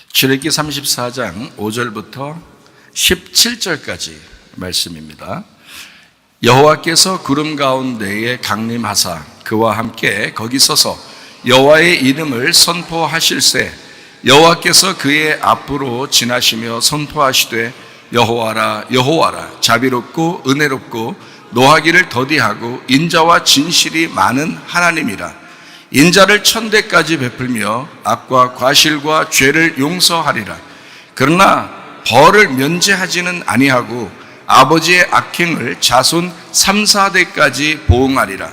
출애굽기 34장 5절부터 17절까지 말씀입니다. 여호와께서 구름 가운데에 강림하사 그와 함께 거기 서서 여호와의 이름을 선포하실세 여호와께서 그의 앞으로 지나시며 선포하시되 여호와라 여호와라 자비롭고 은혜롭고 노하기를 더디하고 인자와 진실이 많은 하나님이라. 인자를 천대까지 베풀며 악과 과실과 죄를 용서하리라. 그러나 벌을 면제하지는 아니하고 아버지의 악행을 자손 3, 4대까지 보응하리라.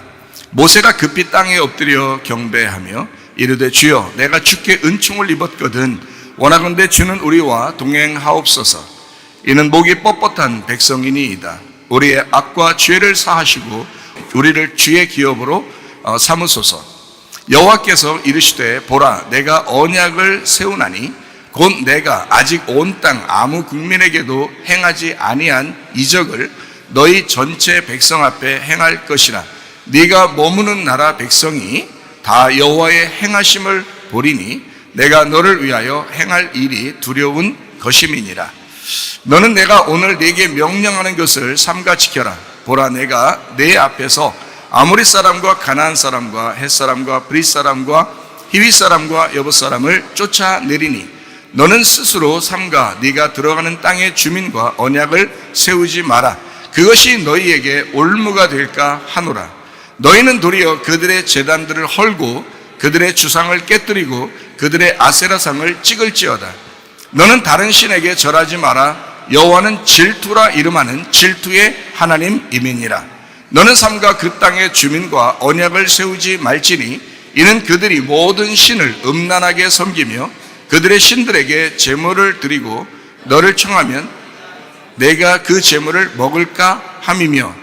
모세가 급히 땅에 엎드려 경배하며 이르되 주여 내가 주께 은총을 입었거든 원하건대 주는 우리와 동행하옵소서. 이는 목이 뻣뻣한 백성이니이다. 우리의 악과 죄를 사하시고 우리를 주의 기업으로 삼으소서. 여호와께서 이르시되 보라 내가 언약을 세우나니 곧 내가 아직 온 땅 아무 국민에게도 행하지 아니한 이적을 너희 전체 백성 앞에 행할 것이라. 네가 머무는 나라 백성이 다 여호와의 행하심을 보리니 내가 너를 위하여 행할 일이 두려운 것임이니라. 너는 내가 오늘 네게 명령하는 것을 삼가 지켜라. 보라 내가 네 앞에서 아모리 사람과 가나안 사람과 헷 사람과 브릿 사람과 히윗 사람과 여봇 사람을 쫓아내리니 너는 스스로 삼가 네가 들어가는 땅의 주민과 언약을 세우지 마라. 그것이 너희에게 올무가 될까 하노라. 너희는 도리어 그들의 제단들을 헐고 그들의 주상을 깨뜨리고 그들의 아세라상을 찍을지어다. 너는 다른 신에게 절하지 마라. 여호와는 질투라 이름하는 질투의 하나님이니라. 너는 삼가 그 땅의 주민과 언약을 세우지 말지니 이는 그들이 모든 신을 음란하게 섬기며 그들의 신들에게 제물을 드리고 너를 청하면 내가 그 제물을 먹을까 함이며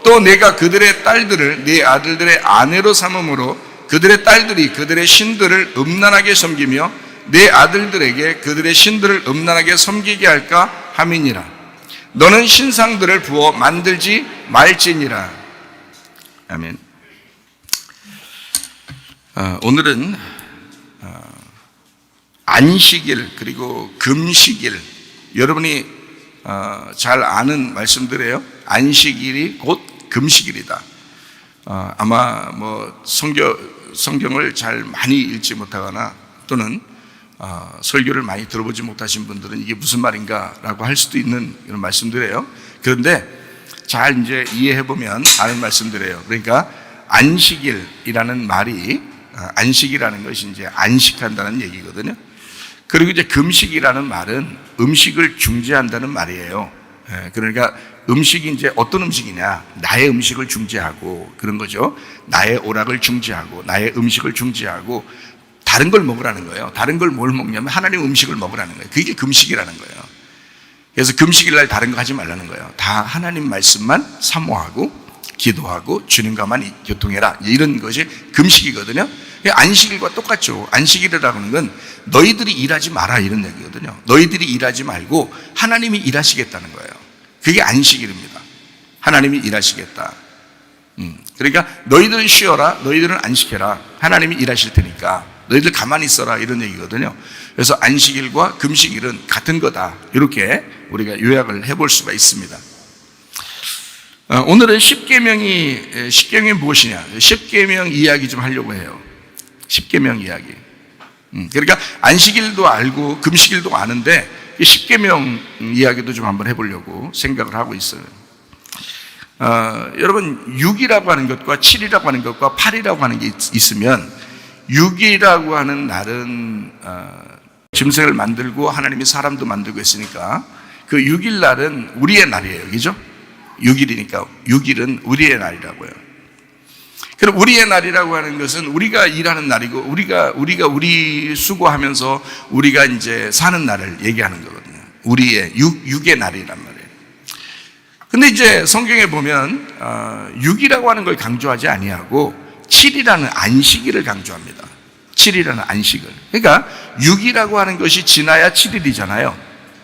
또 내가 그들의 딸들을 네 아들들의 아내로 삼음으로 그들의 딸들이 그들의 신들을 음란하게 섬기며 네 아들들에게 그들의 신들을 음란하게 섬기게 할까 함이니라. 너는 신상들을 부어 만들지 말지니라. 아멘. 오늘은 안식일 그리고 금식일, 여러분이 잘 아는 말씀들이에요. 안식일이 곧 금식일이다. 아마 뭐 성경을 잘 많이 읽지 못하거나 또는 설교를 많이 들어보지 못하신 분들은 이게 무슨 말인가라고 할 수도 있는 이런 말씀들이에요. 그런데 잘 이제 이해해보면 아는 말씀들이에요. 그러니까 안식일이라는 말이, 안식이라는 것이 이제 안식한다는 얘기거든요. 그리고 이제 금식이라는 말은 음식을 중지한다는 말이에요. 그러니까 음식이 이제 어떤 음식이냐, 나의 음식을 중지하고 그런 거죠. 나의 오락을 중지하고 나의 음식을 중지하고 다른 걸 먹으라는 거예요. 다른 걸 뭘 먹냐면 하나님 음식을 먹으라는 거예요. 그게 금식이라는 거예요. 그래서 금식일 날 다른 거 하지 말라는 거예요. 다 하나님 말씀만 사모하고 기도하고 주님과만 교통해라, 이런 것이 금식이거든요. 안식일과 똑같죠. 안식일이라고 하는 건 너희들이 일하지 마라 이런 얘기거든요. 너희들이 일하지 말고 하나님이 일하시겠다는 거예요. 그게 안식일입니다. 하나님이 일하시겠다. 그러니까 너희들은 쉬어라, 너희들은 안식해라, 하나님이 일하실 테니까 너희들 가만히 있어라, 이런 얘기거든요. 그래서 안식일과 금식일은 같은 거다, 이렇게 우리가 요약을 해볼 수가 있습니다. 오늘은 십계명이 무엇이냐, 십계명 이야기 좀 하려고 해요. 십계명 이야기. 그러니까 안식일도 알고 금식일도 아는데 십계명 이야기도 좀 한번 해보려고 생각을 하고 있어요. 여러분 6이라고 하는 것과 7이라고 하는 것과 8이라고 하는 게 있으면 6이라고 하는 날은 짐승을 만들고 하나님이 사람도 만들고 했으니까 그 6일 날은 우리의 날이에요. 그죠? 6일이니까 6일은 우리의 날이라고요. 그럼 우리의 날이라고 하는 것은 우리가 일하는 날이고 우리가 우리 수고하면서 우리가 이제 사는 날을 얘기하는 거거든요. 우리의 6의 날이란 말이에요. 근데 이제 성경에 보면 6이라고 하는 걸 강조하지 아니하고 7이라는 안식일을 강조합니다. 7이라는 안식을. 그러니까 6이라고 하는 것이 지나야 7일이잖아요.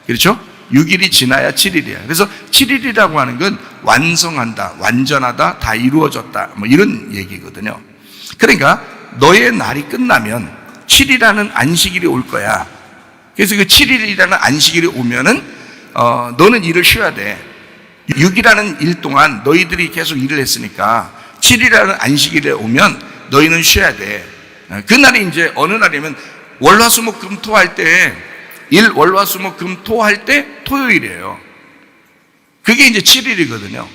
그렇죠? 6일이 지나야 7일이야. 그래서 7일이라고 하는 건 완성한다, 완전하다, 다 이루어졌다, 뭐 이런 얘기거든요. 그러니까 너의 날이 끝나면 7일이라는 안식일이 올 거야. 그래서 그 7일이라는 안식일이 오면은 너는 일을 쉬어야 돼. 6일이라는 일 동안 너희들이 계속 일을 했으니까 7일이라는 안식일에 오면 너희는 쉬어야 돼. 그날이 이제 어느 날이면 월화수목금 할 때, 월화수목금 할 때 토요일이에요. 그게 이제 7일이거든요.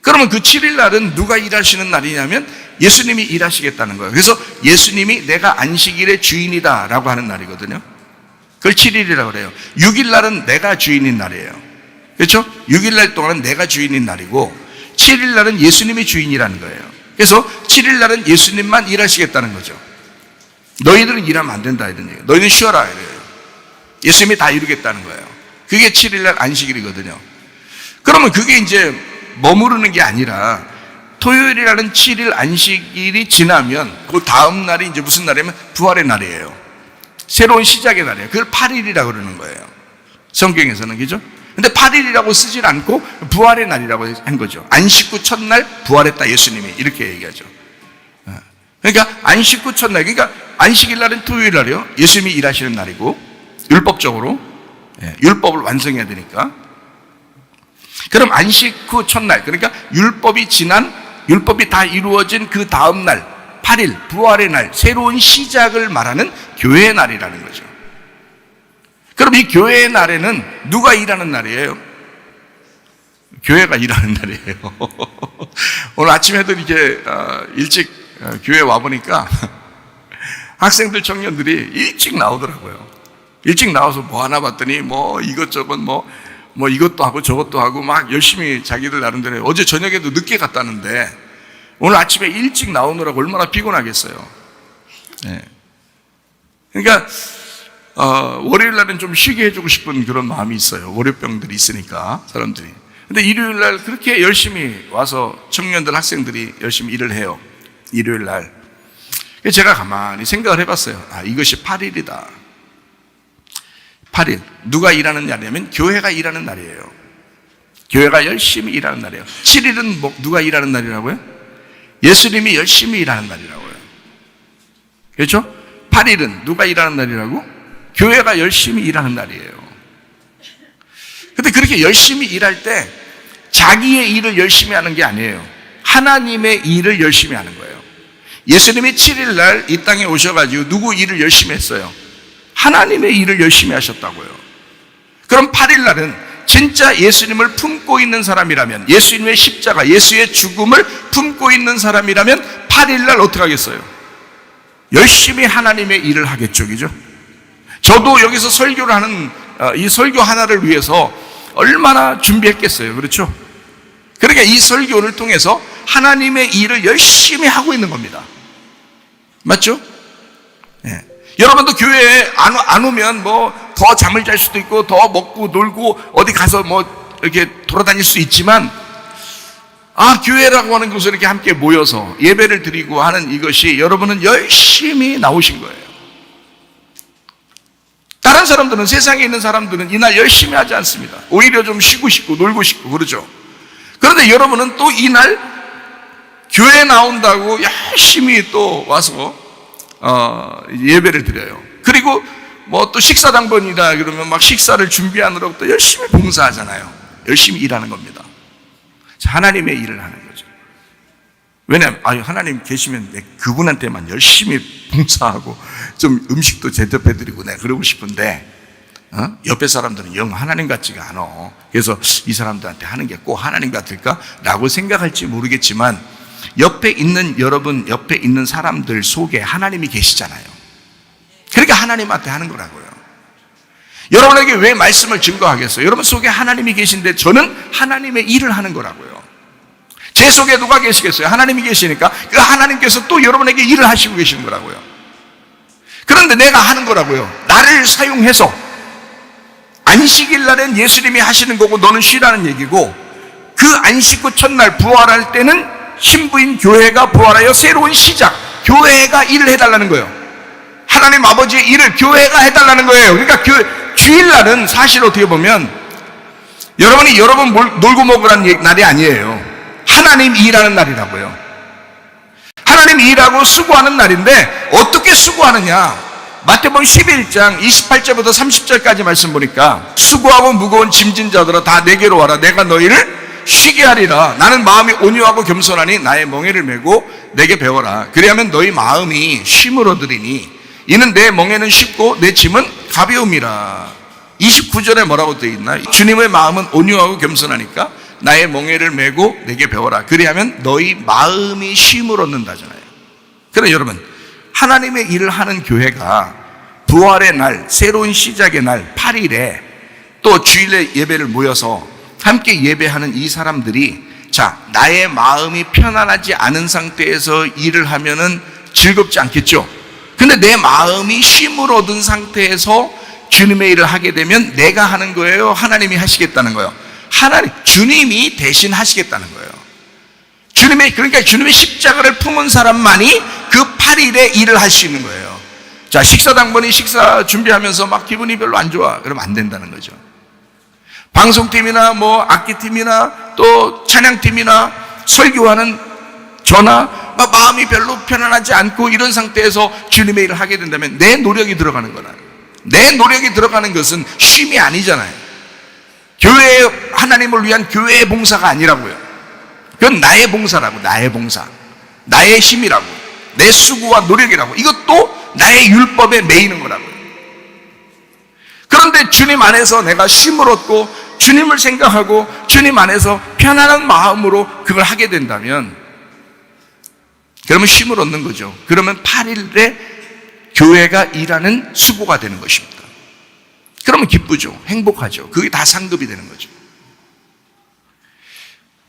그러면 그 7일 날은 누가 일하시는 날이냐면 예수님이 일하시겠다는 거예요. 그래서 예수님이 내가 안식일의 주인이다 라고 하는 날이거든요. 그걸 7일이라고 그래요. 6일 날은 내가 주인인 날이에요. 그렇죠? 6일 날 동안은 내가 주인인 날이고 7일 날은 예수님이 주인이라는 거예요. 그래서 7일 날은 예수님만 일하시겠다는 거죠. 너희들은 일하면 안 된다 이런 얘기예요. 너희는 쉬어라 이래요. 예수님이 다 이루겠다는 거예요. 그게 7일 날 안식일이거든요. 그러면 그게 이제 머무르는 게 아니라 토요일이라는 7일 안식일이 지나면 그 다음 날이 이제 무슨 날이냐면 부활의 날이에요. 새로운 시작의 날이에요. 그걸 8일이라고 그러는 거예요. 성경에서는, 그죠? 근데 8일이라고 쓰질 않고 부활의 날이라고 한 거죠. 안식 후 첫날 부활했다 예수님이 이렇게 얘기하죠. 그러니까 안식 후 첫날, 그러니까 안식일 날은 토요일 날이요. 예수님이 일하시는 날이고 율법적으로 율법을 완성해야 되니까. 그럼 안식 후 첫날, 그러니까 율법이 다 이루어진 그 다음 날 8일 부활의 날, 새로운 시작을 말하는 교회의 날이라는 거죠. 그럼 이 교회의 날에는 누가 일하는 날이에요? 교회가 일하는 날이에요. 오늘 아침에도 이렇게 일찍 교회 와보니까 학생들, 청년들이 일찍 나오더라고요. 일찍 나와서 뭐 하나 봤더니 뭐 이것저것 뭐 이것도 하고 저것도 하고 막 열심히 자기들 나름대로 해요. 어제 저녁에도 늦게 갔다는데 오늘 아침에 일찍 나오느라고 얼마나 피곤하겠어요. 네. 그러니까 월요일 날은 좀 쉬게 해주고 싶은 그런 마음이 있어요. 월요병들이 있으니까 사람들이. 근데 일요일 날 그렇게 열심히 와서 청년들, 학생들이 열심히 일을 해요. 일요일 날. 제가 가만히 생각을 해봤어요. 이것이 8일이다. 8일. 누가 일하는 날이냐면 교회가 일하는 날이에요. 교회가 열심히 일하는 날이에요. 7일은 누가 일하는 날이라고요? 예수님이 열심히 일하는 날이라고요. 그렇죠? 8일은 누가 일하는 날이라고? 교회가 열심히 일하는 날이에요. 근데 그렇게 열심히 일할 때 자기의 일을 열심히 하는 게 아니에요. 하나님의 일을 열심히 하는 거예요. 예수님이 7일 날 이 땅에 오셔가지고 누구 일을 열심히 했어요? 하나님의 일을 열심히 하셨다고요. 그럼 8일 날은 진짜 예수님을 품고 있는 사람이라면, 예수님의 십자가, 예수의 죽음을 품고 있는 사람이라면 8일 날 어떻게 하겠어요? 열심히 하나님의 일을 하겠죠. 그죠? 저도 여기서 설교를 하는 이 설교 하나를 위해서 얼마나 준비했겠어요. 그렇죠? 그러니까 이 설교를 통해서 하나님의 일을 열심히 하고 있는 겁니다. 맞죠? 예. 여러분도 교회에 안 오면 뭐 더 잠을 잘 수도 있고 더 먹고 놀고 어디 가서 뭐 이렇게 돌아다닐 수 있지만 교회라고 하는 곳에 이렇게 함께 모여서 예배를 드리고 하는 이것이 여러분은 열심히 나오신 거예요. 다른 사람들은, 세상에 있는 사람들은 이날 열심히 하지 않습니다. 오히려 좀 쉬고 싶고 놀고 싶고 그러죠. 그런데 여러분은 또 이날 교회에 나온다고 열심히 또 와서 예배를 드려요. 그리고 뭐 또 식사 당번이다 그러면 막 식사를 준비하느라고 또 열심히 봉사하잖아요. 열심히 일하는 겁니다. 하나님의 일을 하는 거죠. 왜냐하면 하나님 계시면 그분한테만 열심히 봉사하고 좀 음식도 대접해드리고 내가 그러고 싶은데 옆에 사람들은 영 하나님 같지가 않아. 그래서 이 사람들한테 하는 게 꼭 하나님 같을까? 라고 생각할지 모르겠지만 옆에 있는 여러분, 옆에 있는 사람들 속에 하나님이 계시잖아요. 그러니까 하나님한테 하는 거라고요. 여러분에게 왜 말씀을 증거하겠어요? 여러분 속에 하나님이 계신데 저는 하나님의 일을 하는 거라고요. 제 속에 누가 계시겠어요? 하나님이 계시니까 그 하나님께서 또 여러분에게 일을 하시고 계시는 거라고요. 그런데 내가 하는 거라고요. 나를 사용해서 안식일 날엔 예수님이 하시는 거고 너는 쉬라는 얘기고, 그 안식 후 첫날 부활할 때는 신부인 교회가 부활하여 새로운 시작, 교회가 일을 해달라는 거예요. 하나님 아버지의 일을 교회가 해달라는 거예요. 그러니까 주일날은 사실 어떻게 보면 여러분이 놀고 먹으라는 날이 아니에요. 하나님 일하는 날이라고요. 하나님 일하고 수고하는 날인데 어떻게 수고하느냐? 마태복음 11장 28절부터 30절까지 말씀 보니까 수고하고 무거운 짐진 자들아 다 내게로 와라. 내가 너희를 쉬게 하리라. 나는 마음이 온유하고 겸손하니 나의 멍에를 메고 내게 배워라. 그리하면 너희 마음이 쉼을 얻으리니 이는 내 멍에는 쉽고 내 짐은 가벼움이라. 29절에 뭐라고 되어 있나? 주님의 마음은 온유하고 겸손하니까 나의 멍에를 메고 내게 배워라. 그리하면 너희 마음이 쉼을 얻는다잖아요. 그럼 여러분, 하나님의 일을 하는 교회가 부활의 날, 새로운 시작의 날 8일에 또 주일에 예배를 모여서 함께 예배하는 이 사람들이, 자, 나의 마음이 편안하지 않은 상태에서 일을 하면은 즐겁지 않겠죠? 근데 내 마음이 쉼을 얻은 상태에서 주님의 일을 하게 되면 내가 하는 거예요? 하나님이 하시겠다는 거예요? 주님이 대신 하시겠다는 거예요. 그러니까 주님의 십자가를 품은 사람만이 그 8일에 일을 할 수 있는 거예요. 자, 식사당번이 식사 준비하면서 막 기분이 별로 안 좋아. 그러면 안 된다는 거죠. 방송팀이나 뭐 악기팀이나 또 찬양팀이나 설교하는 저나 마음이 별로 편안하지 않고 이런 상태에서 주님의 일을 하게 된다면 내 노력이 들어가는 거다. 내 노력이 들어가는 것은 쉼이 아니잖아요. 교회, 하나님을 위한 교회의 봉사가 아니라고요. 그건 나의 봉사라고. 나의 봉사, 나의 힘이라고, 내 수고와 노력이라고. 이것도 나의 율법에 매이는 거라고요. 그런데 주님 안에서 내가 쉼을 얻고 주님을 생각하고 주님 안에서 편안한 마음으로 그걸 하게 된다면, 그러면 쉼을 얻는 거죠. 그러면 8일에 교회가 일하는 수고가 되는 것입니다. 그러면 기쁘죠. 행복하죠. 그게 다 상급이 되는 거죠.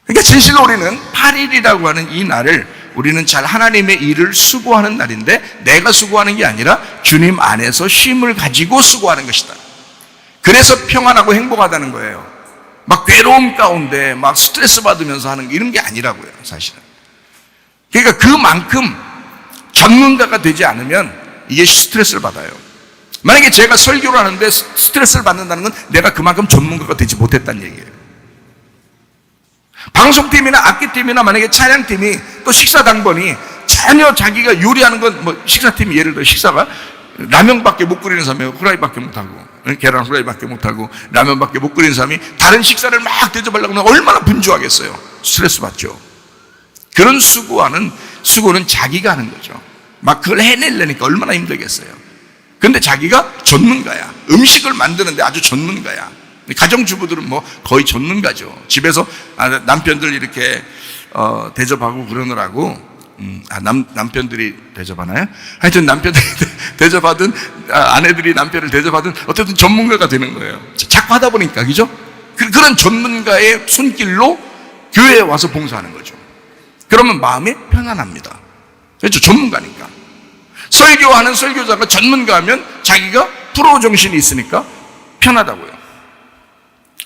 그러니까 진실로 우리는 8일이라고 하는 이 날을 우리는 잘 하나님의 일을 수고하는 날인데, 내가 수고하는 게 아니라 주님 안에서 쉼을 가지고 수고하는 것이다. 그래서 평안하고 행복하다는 거예요. 막 괴로움 가운데 막 스트레스 받으면서 하는 이런 게 아니라고요, 사실은. 그러니까 그만큼 전문가가 되지 않으면 이게 스트레스를 받아요. 만약에 제가 설교를 하는데 스트레스를 받는다는 건 내가 그만큼 전문가가 되지 못했다는 얘기예요. 방송팀이나 악기팀이나 만약에 찬양팀이 또 식사당번이 전혀 자기가 요리하는 건, 뭐 식사팀이 예를 들어 식사가 라면밖에 못 끓이는 사람이 후라이밖에 못하고, 계란 후라이밖에 못하고 라면밖에 못 끓이는 사람이 다른 식사를 막 대접하려고 하면 얼마나 분주하겠어요. 스트레스 받죠. 그런 수고는 자기가 하는 거죠. 막 그걸 해내려니까 얼마나 힘들겠어요. 근데 자기가 전문가야. 음식을 만드는데 아주 전문가야. 가정주부들은 뭐 거의 전문가죠. 집에서 남편들 이렇게 대접하고 그러느라고, 남편들이 대접하나요? 하여튼 남편들이 대접하든 아내들이 남편을 대접하든 어쨌든 전문가가 되는 거예요. 자꾸 하다 보니까, 그죠? 그런 전문가의 손길로 교회에 와서 봉사하는 거죠. 그러면 마음이 편안합니다. 그렇죠? 전문가니까. 설교하는 설교자가 전문가하면 자기가 프로 정신이 있으니까 편하다고요.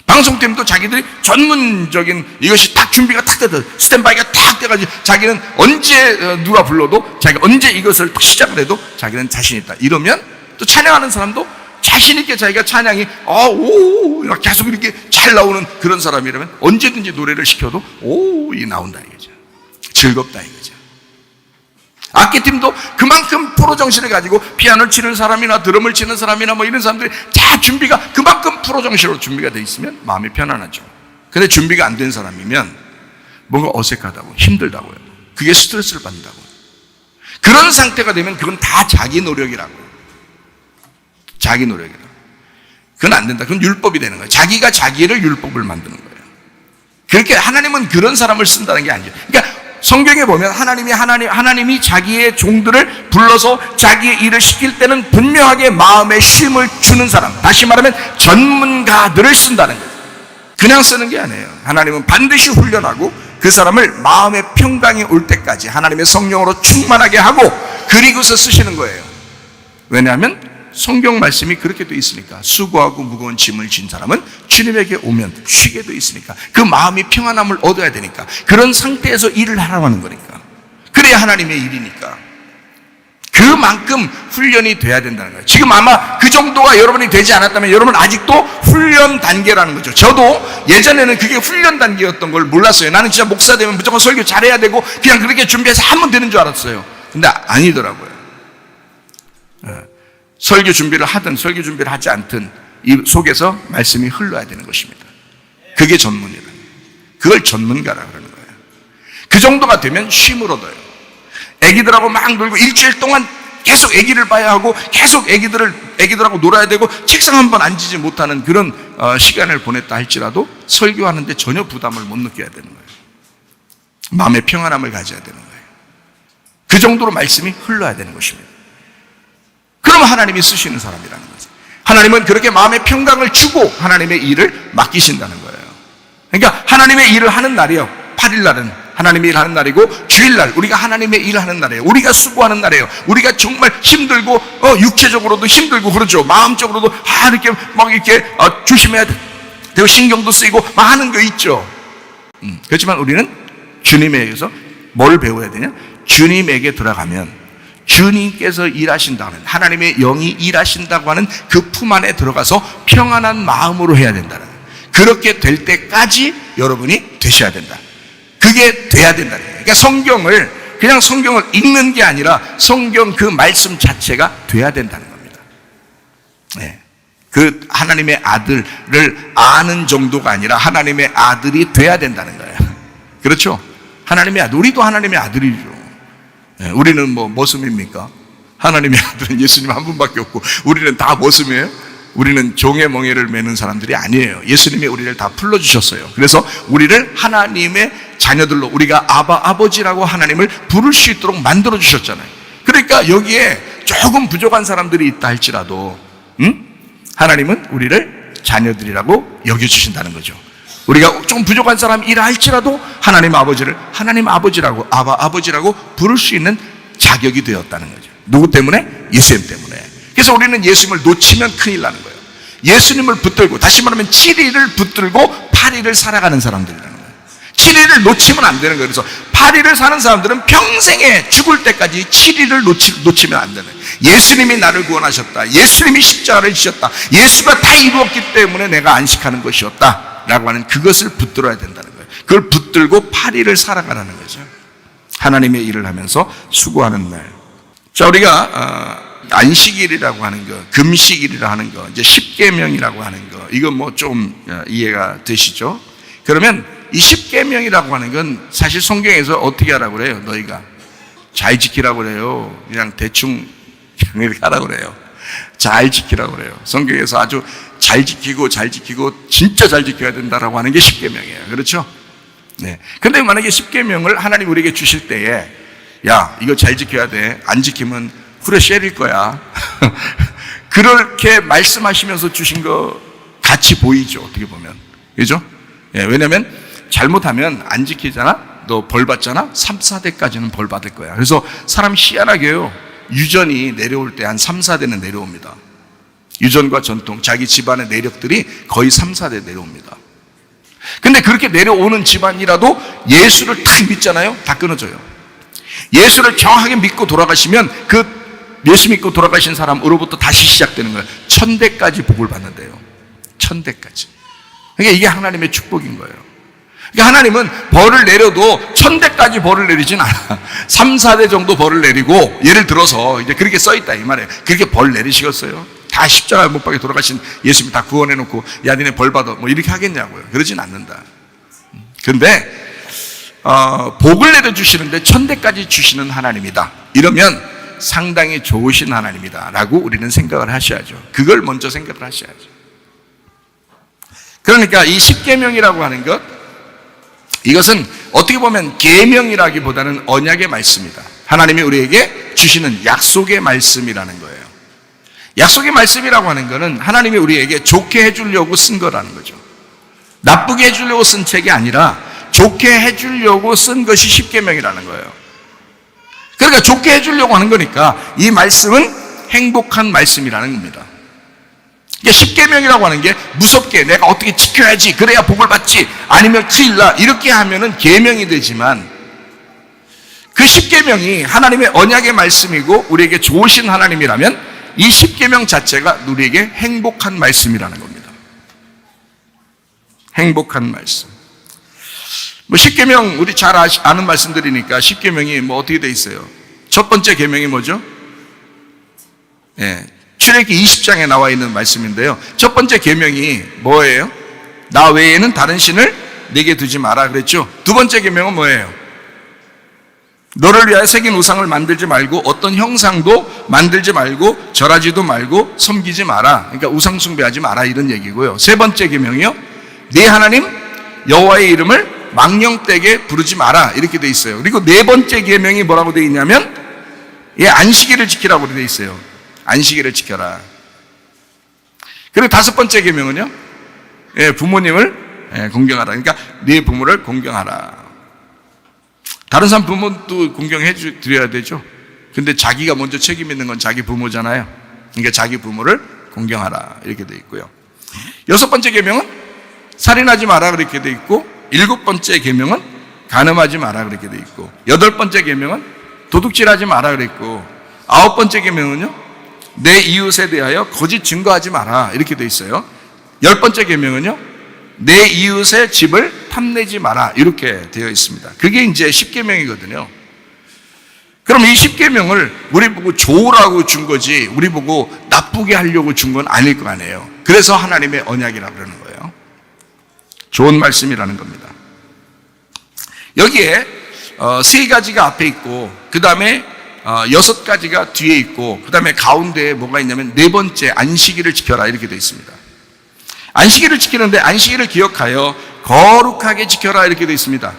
방송팀도 자기들이 전문적인 이것이 딱 준비가 탁 돼서 스탠바이가 탁 돼가지고 자기는 언제 누가 불러도 자기가 언제 이것을 시작을 해도 자기는 자신 있다. 이러면 또 찬양하는 사람도 자신 있게 자기가 찬양이 오 계속 이렇게 잘 나오는 그런 사람이라면 언제든지 노래를 시켜도 이 나온다 이거죠. 즐겁다 이거죠. 악기팀도 그만큼 프로 정신을 가지고 피아노를 치는 사람이나 드럼을 치는 사람이나 뭐 이런 사람들이 다 준비가 그만큼 프로 정신으로 준비가 돼 있으면 마음이 편안하죠. 근데 준비가 안 된 사람이면 뭔가 어색하다고, 힘들다고요. 그게 스트레스를 받는다고요. 그런 상태가 되면 그건 다 자기 노력이라고요. 자기 노력이다. 그건 안 된다. 그건 율법이 되는 거예요. 자기가 자기를 율법을 만드는 거예요. 그렇게 하나님은 그런 사람을 쓴다는 게 아니죠. 그러니까 성경에 보면 하나님이 자기의 종들을 불러서 자기의 일을 시킬 때는 분명하게 마음에 쉼을 주는 사람, 다시 말하면 전문가들을 쓴다는 거예요. 그냥 쓰는 게 아니에요. 하나님은 반드시 훈련하고 그 사람을 마음의 평강이 올 때까지 하나님의 성령으로 충만하게 하고 그리고서 쓰시는 거예요. 왜냐하면 성경 말씀이 그렇게 돼 있으니까. 수고하고 무거운 짐을 진 사람은 주님에게 오면 쉬게 돼 있으니까. 그 마음이 평안함을 얻어야 되니까. 그런 상태에서 일을 하라고 하는 거니까. 그래야 하나님의 일이니까. 그만큼 훈련이 돼야 된다는 거예요. 지금 아마 그 정도가 여러분이 되지 않았다면 여러분 아직도 훈련 단계라는 거죠. 저도 예전에는 그게 훈련 단계였던 걸 몰랐어요. 나는 진짜 목사 되면 무조건 설교 잘해야 되고 그냥 그렇게 준비해서 하면 되는 줄 알았어요. 근데 아니더라고요. 설교 준비를 하든 설교 준비를 하지 않든 이 속에서 말씀이 흘러야 되는 것입니다. 그게 전문이다. 그걸 전문가라 그러는 거예요. 그 정도가 되면 쉼을 얻어요. 애기들하고 막 놀고 일주일 동안 계속 애기를 봐야 하고 계속 애기들하고 놀아야 되고 책상 한 번 앉지 못하는 그런 시간을 보냈다 할지라도 설교하는데 전혀 부담을 못 느껴야 되는 거예요. 마음의 평안함을 가져야 되는 거예요. 그 정도로 말씀이 흘러야 되는 것입니다. 그럼 하나님이 쓰시는 사람이라는 거죠. 하나님은 그렇게 마음의 평강을 주고 하나님의 일을 맡기신다는 거예요. 그러니까 하나님의 일을 하는 날이요, 8일날은 하나님의 일하는 날이고, 주일날 우리가 하나님의 일하는 날이에요. 우리가 수고하는 날이에요. 우리가 정말 힘들고 육체적으로도 힘들고 그렇죠. 마음적으로도 이렇게 막 이렇게 조심해야 되고 신경도 쓰이고 막 하는 거 있죠. 그렇지만 우리는 주님에게서 뭘 배워야 되냐? 주님에게 들어가면 주님께서 일하신다는, 하나님의 영이 일하신다고 하는 그 품 안에 들어가서 평안한 마음으로 해야 된다는, 그렇게 될 때까지 여러분이 되셔야 된다. 그게 돼야 된다는 거예요. 그러니까 그냥 성경을 읽는 게 아니라 성경 그 말씀 자체가 돼야 된다는 겁니다. 네. 그 하나님의 아들을 아는 정도가 아니라 하나님의 아들이 돼야 된다는 거예요. 그렇죠? 하나님의 아들, 우리도 하나님의 아들이죠. 네. 우리는 뭐 머슴입니까? 하나님의 아들은 예수님 한 분밖에 없고 우리는 다 머슴이에요? 우리는 종의 멍에를 매는 사람들이 아니에요. 예수님이 우리를 다 풀러주셨어요. 그래서 우리를 하나님의 자녀들로, 우리가 아버지라고 하나님을 부를 수 있도록 만들어주셨잖아요. 그러니까 여기에 조금 부족한 사람들이 있다 할지라도 하나님은 우리를 자녀들이라고 여겨주신다는 거죠. 우리가 좀 부족한 사람이라 할지라도 하나님 아버지를 하나님 아버지라고, 아버지라고 부를 수 있는 자격이 되었다는 거죠. 누구 때문에? 예수님 때문에. 그래서 우리는 예수님을 놓치면 큰일 나는 거예요. 예수님을 붙들고, 다시 말하면 7일을 붙들고 8일을 살아가는 사람들이라는 거예요. 7일을 놓치면 안 되는 거예요. 그래서 8일을 사는 사람들은 평생에 죽을 때까지 7일을 놓치면 안 되는 거예요. 예수님이 나를 구원하셨다, 예수님이 십자가를 지셨다, 예수가 다 이루었기 때문에 내가 안식하는 것이었다 라고 하는 그것을 붙들어야 된다는 거예요. 그걸 붙들고 8일을 살아가라는 거죠. 하나님의 일을 하면서 수고하는 날. 자, 우리가 안식일이라고 하는 거, 금식일이라고 하는 거, 이제 십계명이라고 하는 거, 이거 뭐 좀 이해가 되시죠? 그러면 이 십계명이라고 하는 건 사실 성경에서 어떻게 하라고 그래요? 너희가 잘 지키라고 그래요. 그냥 대충 이렇게 하라고 그래요. 잘 지키라고 그래요. 성경에서 아주 잘 지키고 진짜 잘 지켜야 된다라고 하는 게 십계명이에요. 그렇죠? 네. 근데 만약에 십계명을 하나님 우리에게 주실 때에, 야, 이거 잘 지켜야 돼. 안 지키면 후레 쉐릴 거야. 그렇게 말씀하시면서 주신 거 같이 보이죠, 어떻게 보면. 그죠? 예, 왜냐면 잘못하면 안 지키잖아? 너 벌 받잖아? 3, 4대까지는 벌 받을 거야. 그래서 사람 희한하게요, 유전이 내려올 때 한 3, 4대는 내려옵니다. 유전과 전통, 자기 집안의 내력들이 거의 3, 4대 내려옵니다. 근데 그렇게 내려오는 집안이라도 예수를 다 믿잖아요? 다 끊어져요. 예수를 정확하게 믿고 돌아가시면 그 예수 믿고 돌아가신 사람으로부터 다시 시작되는 거예요. 1000대까지 복을 받는데요. 1000대까지. 그러니까 이게 하나님의 축복인 거예요. 그러니까 하나님은 벌을 내려도 1000대까지 벌을 내리진 않아. 3, 4대 정도 벌을 내리고, 예를 들어서 이제 그렇게 써있다 이 말이에요. 그렇게 벌 내리시겠어요? 다 십자가 못 박에 돌아가신 예수님 다 구원해놓고 야 니네 벌 받아 뭐 이렇게 하겠냐고요. 그러진 않는다. 그런데 복을 내려주시는데 1000대까지 주시는 하나님이다, 이러면 상당히 좋으신 하나님이다 라고 우리는 생각을 하셔야죠. 그걸 먼저 생각을 하셔야죠. 그러니까 이 십계명이라고 하는 것, 이것은 어떻게 보면 계명이라기보다는 언약의 말씀이다. 하나님이 우리에게 주시는 약속의 말씀이라는 거예요. 약속의 말씀이라고 하는 것은 하나님이 우리에게 좋게 해주려고 쓴 거라는 거죠. 나쁘게 해주려고 쓴 책이 아니라 좋게 해주려고 쓴 것이 십계명이라는 거예요. 그러니까 좋게 해주려고 하는 거니까 이 말씀은 행복한 말씀이라는 겁니다. 그러니까 십계명이라고 하는 게 무섭게 내가 어떻게 지켜야지, 그래야 복을 받지, 아니면 큰일 나, 이렇게 하면은 계명이 되지만, 그 십계명이 하나님의 언약의 말씀이고 우리에게 좋으신 하나님이라면 이 십계명 자체가 우리에게 행복한 말씀이라는 겁니다. 행복한 말씀. 뭐 십계명 우리 잘 아는 말씀들이니까 십계명이 뭐 어떻게 돼 있어요? 첫 번째 계명이 뭐죠? 예, 출애굽기 20장에 나와 있는 말씀인데요. 첫 번째 계명이 뭐예요? 나 외에는 다른 신을 내게 두지 마라 그랬죠. 두 번째 계명은 뭐예요? 너를 위하여 새긴 우상을 만들지 말고 어떤 형상도 만들지 말고 절하지도 말고 섬기지 마라. 그러니까 우상 숭배하지 마라 이런 얘기고요. 세 번째 계명이요. 네 하나님 여호와의 이름을 망령되게 부르지 마라 이렇게 돼 있어요. 그리고 네 번째 계명이 뭐라고 돼 있냐면 안식일을 지키라고 돼 있어요. 안식일을 지켜라. 그리고 다섯 번째 계명은요. 부모님을 공경하라. 그러니까 네 부모를 공경하라. 다른 사람 부모도 공경해 드려야 되죠. 근데 자기가 먼저 책임 있는 건 자기 부모잖아요. 그러니까 자기 부모를 공경하라 이렇게 돼 있고요. 여섯 번째 계명은 살인하지 마라 그렇게 돼 있고, 일곱 번째 계명은 간음하지 마라 그렇게 돼 있고, 여덟 번째 계명은 도둑질하지 마라 그랬고, 아홉 번째 계명은요 내 이웃에 대하여 거짓 증거하지 마라 이렇게 돼 있어요. 열 번째 계명은요 내 이웃의 집을 탐내지 마라 이렇게 되어 있습니다. 그게 이제 10계명이거든요. 그럼 이 10계명을 우리 보고 좋으라고 준 거지 우리 보고 나쁘게 하려고 준 건 아닐 거 아니에요. 그래서 하나님의 언약이라고 그러는 거예요. 좋은 말씀이라는 겁니다. 여기에 세 가지가 앞에 있고 그 다음에 여섯 가지가 뒤에 있고 그 다음에 가운데에 뭐가 있냐면 네 번째 안식일을 지켜라 이렇게 되어 있습니다. 안식일을 지키는데 안식일을 기억하여 거룩하게 지켜라 이렇게 되어 있습니다.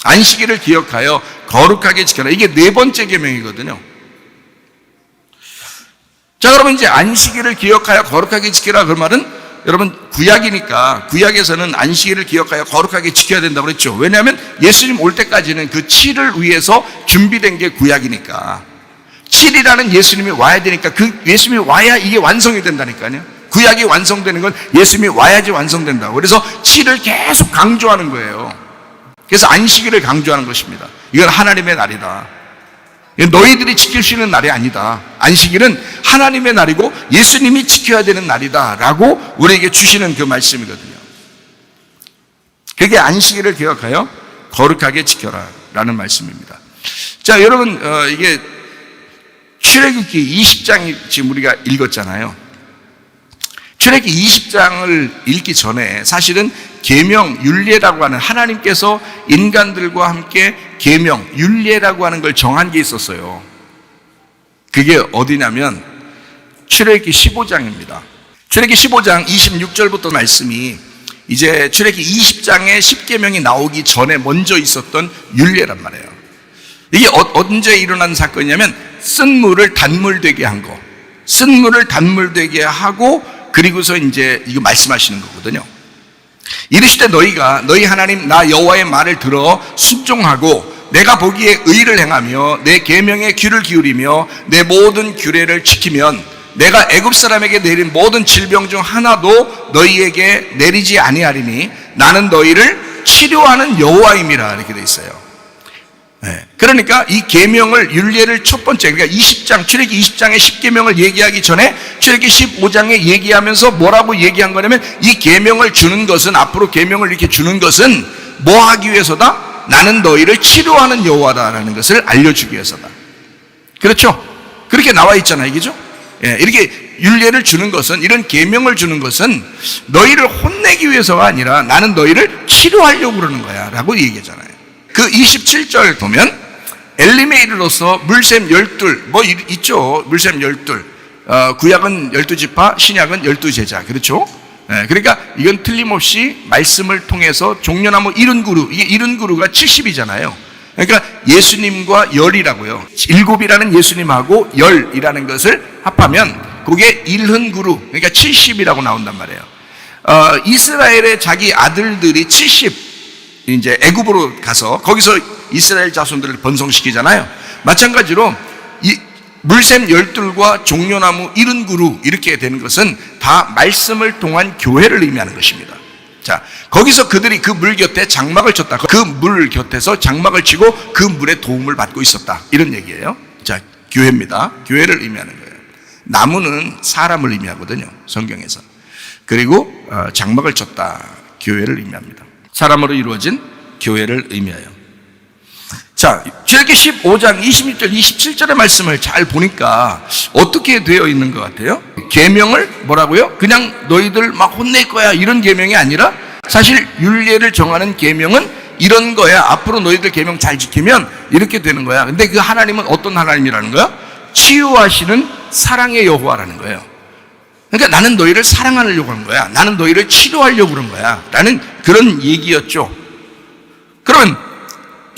안식일을 기억하여 거룩하게 지켜라. 이게 네 번째 계명이거든요. 자, 그러면 이제 안식일을 기억하여 거룩하게 지켜라 그 말은 여러분 구약이니까 구약에서는 안식일을 기억하여 거룩하게 지켜야 된다고 그랬죠. 왜냐하면 예수님 올 때까지는 그 7을 위해서 준비된 게 구약이니까 7이라는 예수님이 와야 되니까 그 예수님이 와야 이게 완성이 된다니까요. 구약이 완성되는 건 예수님이 와야지 완성된다고. 그래서 7을 계속 강조하는 거예요. 그래서 안식일을 강조하는 것입니다. 이건 하나님의 날이다. 너희들이 지킬 수 있는 날이 아니다. 안식일은 하나님의 날이고 예수님이 지켜야 되는 날이다 라고 우리에게 주시는 그 말씀이거든요. 그게 안식일을 기억하여 거룩하게 지켜라 라는 말씀입니다. 자, 여러분 이게 출애굽기 20장 지금 우리가 읽었잖아요. 출애굽기 20장을 읽기 전에 사실은 계명, 율례라고 하는 하나님께서 인간들과 함께 계명, 율례라고 하는 걸 정한 게 있었어요. 그게 어디냐면 출애굽기 15장입니다. 출애굽기 15장 26절부터 말씀이 이제 출애굽기 20장에 10계명이 나오기 전에 먼저 있었던 율례란 말이에요. 이게 언제 일어난 사건이냐면 쓴 물을 단물 되게 한 거. 쓴 물을 단물 되게 하고 그리고서 이제 이거 말씀하시는 거거든요. 이르시되 너희가 너희 하나님 나 여호와의 말을 들어 순종하고 내가 보기에 의를 행하며 내 계명에 귀를 기울이며 내 모든 규례를 지키면 내가 애굽 사람에게 내린 모든 질병 중 하나도 너희에게 내리지 아니하리니 나는 너희를 치료하는 여호와임이라 이렇게 돼 있어요. 그러니까 이 계명을 율례를 첫 번째 그러니까 20장 출애굽기 20장의 10계명을 얘기하기 전에 출애굽기 15장에 얘기하면서 뭐라고 얘기한 거냐면 이 계명을 주는 것은 앞으로 계명을 이렇게 주는 것은 뭐 하기 위해서다? 나는 너희를 치료하는 여호와다라는 것을 알려주기 위해서다. 그렇죠? 그렇게 나와 있잖아요, 그죠? 이렇게 율례를 주는 것은 이런 계명을 주는 것은 너희를 혼내기 위해서가 아니라 나는 너희를 치료하려고 그러는 거야라고 얘기하잖아요. 그 27절 보면 엘림에 이르러서 물샘 12 뭐 있죠. 물샘 12 구약은 12지파 신약은 12제자 그렇죠. 그러니까 이건 틀림없이 말씀을 통해서 종려나무 70그루 이게 70그루가 70이잖아요. 그러니까 예수님과 열이라고요. 7이라는 예수님하고 열이라는 것을 합하면 그게 70그루 그러니까 70이라고 나온단 말이에요. 이스라엘의 자기 아들들이 70 이제 애굽으로 가서 거기서 이스라엘 자손들을 번성시키잖아요. 마찬가지로 이 물샘 12과 종려나무 70그루 이렇게 되는 것은 다 말씀을 통한 교회를 의미하는 것입니다. 자, 거기서 그들이 그 물 곁에 장막을 쳤다. 그 물 곁에서 장막을 치고 그 물의 도움을 받고 있었다. 이런 얘기예요. 자, 교회입니다. 교회를 의미하는 거예요. 나무는 사람을 의미하거든요. 성경에서. 그리고 장막을 쳤다. 교회를 의미합니다. 사람으로 이루어진 교회를 의미하여. 자, 출애굽기 15장 26절, 27절의 말씀을 잘 보니까 어떻게 되어 있는 것 같아요? 계명을 뭐라고요? 그냥 너희들 막 혼낼 거야 이런 계명이 아니라 사실 율례를 정하는 계명은 이런 거야. 앞으로 너희들 계명 잘 지키면 이렇게 되는 거야. 근데 그 하나님은 어떤 하나님이라는 거야? 치유하시는 사랑의 여호와라는 거예요. 그러니까 나는 너희를 사랑하려고 하는 거야. 나는 너희를 치료하려고 그런 거야. 라는 그런 얘기였죠. 그러면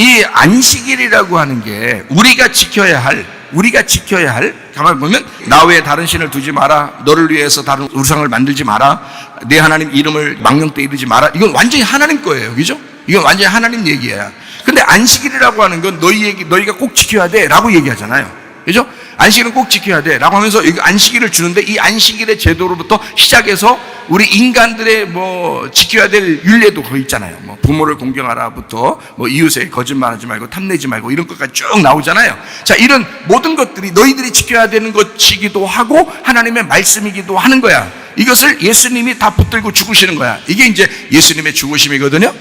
이 안식일이라고 하는 게 우리가 지켜야 할 가만히 보면 나 외에 다른 신을 두지 마라, 너를 위해서 다른 우상을 만들지 마라, 내 하나님 이름을 망령되이 이르지 마라. 이건 완전히 하나님 거예요. 그죠? 이건 완전히 하나님 얘기야. 근데 안식일이라고 하는 건 너희가 꼭 지켜야 돼 라고 얘기하잖아요. 그죠? 안식일은 꼭 지켜야 돼 라고 하면서 안식일을 주는데 이 안식일의 제도로부터 시작해서 우리 인간들의 뭐 지켜야 될 율례도 거기 있잖아요. 뭐 부모를 공경하라부터 뭐 이웃에 거짓말하지 말고 탐내지 말고 이런 것까지 쭉 나오잖아요. 자, 이런 모든 것들이 너희들이 지켜야 되는 것이기도 하고 하나님의 말씀이기도 하는 거야. 이것을 예수님이 다 붙들고 죽으시는 거야. 이게 이제 예수님의 죽으심이거든요.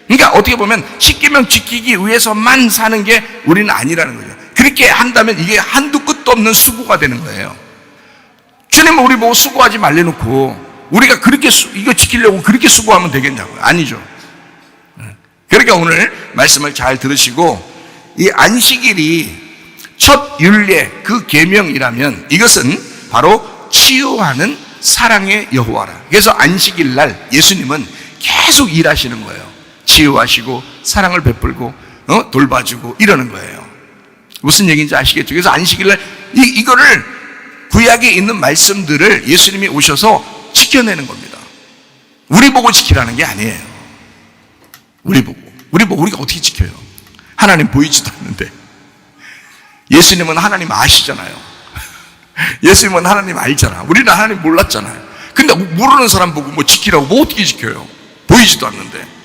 그러니까 어떻게 보면 십계명 지키기 위해서만 사는 게 우리는 아니라는 거죠. 그렇게 한다면 이게 한두 끝도 없는 수고가 되는 거예요. 주님은 우리 보고 수고하지 말래놓고 우리가 그렇게 이거 지키려고 그렇게 수고하면 되겠냐고요. 아니죠. 그러니까 오늘 말씀을 잘 들으시고 이 안식일이 첫 율례 그 계명이라면 이것은 바로 치유하는 사랑의 여호와라. 그래서 안식일 날 예수님은 계속 일하시는 거예요. 치유하시고 사랑을 베풀고 돌봐주고 이러는 거예요. 무슨 얘기인지 아시겠죠? 그래서 안식일날 이거를 구약에 있는 말씀들을 예수님이 오셔서 지켜내는 겁니다. 우리 보고 지키라는 게 아니에요. 우리 보고 우리가 어떻게 지켜요? 하나님 보이지도 않는데. 예수님은 하나님 아시잖아요. 예수님은 하나님 알잖아. 우리는 하나님 몰랐잖아요. 근데 모르는 사람 보고 뭐 지키라고 뭐 어떻게 지켜요? 보이지도 않는데.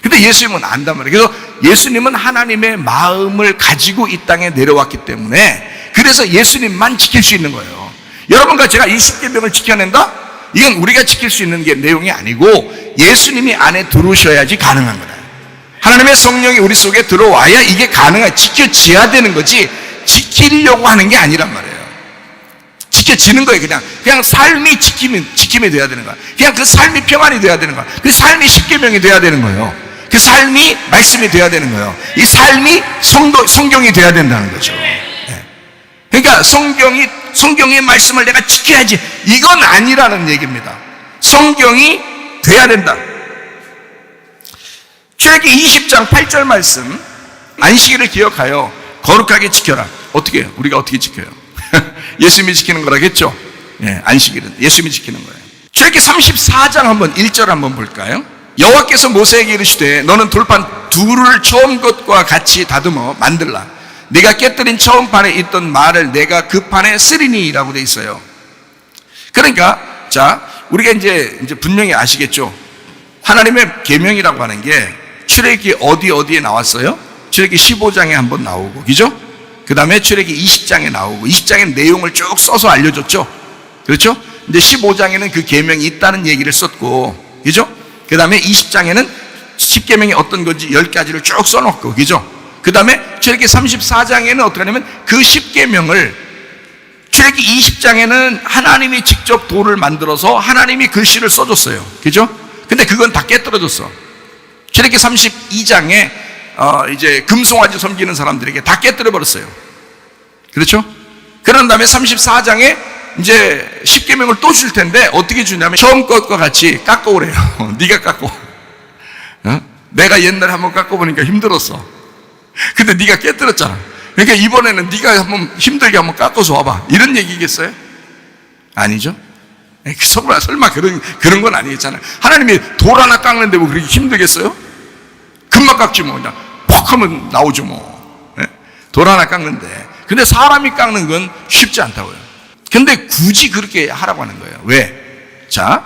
근데 예수님은 안단 말이에요. 그래서 예수님은 하나님의 마음을 가지고 이 땅에 내려왔기 때문에 그래서 예수님만 지킬 수 있는 거예요. 여러분과 제가 이 십계명을 지켜낸다? 이건 우리가 지킬 수 있는 게 내용이 아니고 예수님이 안에 들어오셔야지 가능한 거예요. 하나님의 성령이 우리 속에 들어와야 이게 가능해. 지켜져야 되는 거지 지키려고 하는 게 아니란 말이에요. 지켜지는 거예요. 그냥 삶이 지킴이 돼야 되는 거야. 그냥 그 삶이 평안이 돼야 되는 거야. 그 삶이 십계명이 돼야 되는 거예요. 그 삶이 말씀이 돼야 되는 거예요. 이 삶이 성경이 돼야 된다는 거죠. 네. 그러니까 성경의 말씀을 내가 지켜야지 이건 아니라는 얘기입니다. 성경이 돼야 된다. 출애굽기 20장 8절 말씀, 안식일을 기억하여 거룩하게 지켜라. 어떻게 해요? 우리가 어떻게 지켜요? 예수님이 지키는 거라겠죠? 예, 안식일은 예수님이 지키는 거예요. 출애굽기 34장 한번 1절 한번 볼까요? 여호와께서 모세에게 이르시되 너는 돌판 둘을 처음 것과 같이 다듬어 만들라. 네가 깨뜨린 처음 판에 있던 말을 내가 그 판에 쓰리니라고 돼 있어요. 그러니까 자, 우리가 이제 분명히 아시겠죠? 하나님의 계명이라고 하는 게 출애굽기 어디에 나왔어요? 출애굽기 15장에 한번 나오고, 그죠? 그 다음에 출애굽기 20장에 나오고, 20장에 내용을 쭉 써서 알려줬죠. 그렇죠? 근데 15장에는 그 계명이 있다는 얘기를 썼고, 그죠? 그 다음에 20장에는 10계명이 어떤 건지 10가지를 쭉 써놓고, 그죠? 그 다음에 출애굽기 34장에는 어떻게 하냐면 그 10계명을 출애굽기 20장에는 하나님이 직접 돌을 만들어서 하나님이 글씨를 써줬어요. 그죠? 근데 그건 다 깨뜨려졌어. 출애굽기 32장에 이제 금송아지 섬기는 사람들에게 다 깨뜨려 버렸어요. 그렇죠? 그런 다음에 34장에 이제 10계명을 또 줄 텐데 어떻게 주냐면 처음 것과 같이 깎아오래요. 네가 깎고. 내가 옛날에 한번 깎아보니까 힘들었어. 근데 네가 깨뜨렸잖아. 그러니까 이번에는 네가 한번 힘들게 한번 깎아서 와봐. 이런 얘기겠어요? 아니죠? 설마 그런 건 아니겠잖아요. 하나님이 돌 하나 깎는데 뭐 그렇게 힘들겠어요? 금방 깎지 뭐. 그냥 퍽 하면 나오죠 뭐. 돌 하나 깎는데. 근데 사람이 깎는 건 쉽지 않다고요. 근데 굳이 그렇게 하라고 하는 거예요. 왜? 자,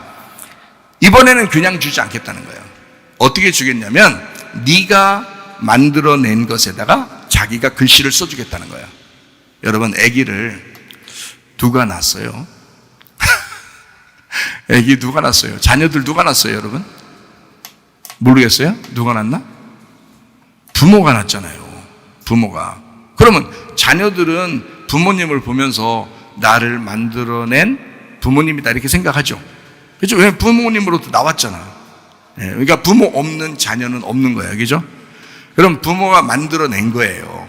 이번에는 그냥 주지 않겠다는 거예요. 어떻게 주겠냐면 네가 만들어낸 것에다가 자기가 글씨를 써주겠다는 거예요. 여러분, 아기를 누가 낳았어요? 아기 누가 낳았어요? 자녀들 누가 낳았어요, 여러분? 모르겠어요? 누가 낳았나? 부모가 낳았잖아요. 부모가. 그러면 자녀들은 부모님을 보면서 나를 만들어낸 부모님이다 이렇게 생각하죠. 그렇죠? 왜 부모님으로부터 나왔잖아. 그러니까 부모 없는 자녀는 없는 거예요. 그죠? 그럼 부모가 만들어낸 거예요.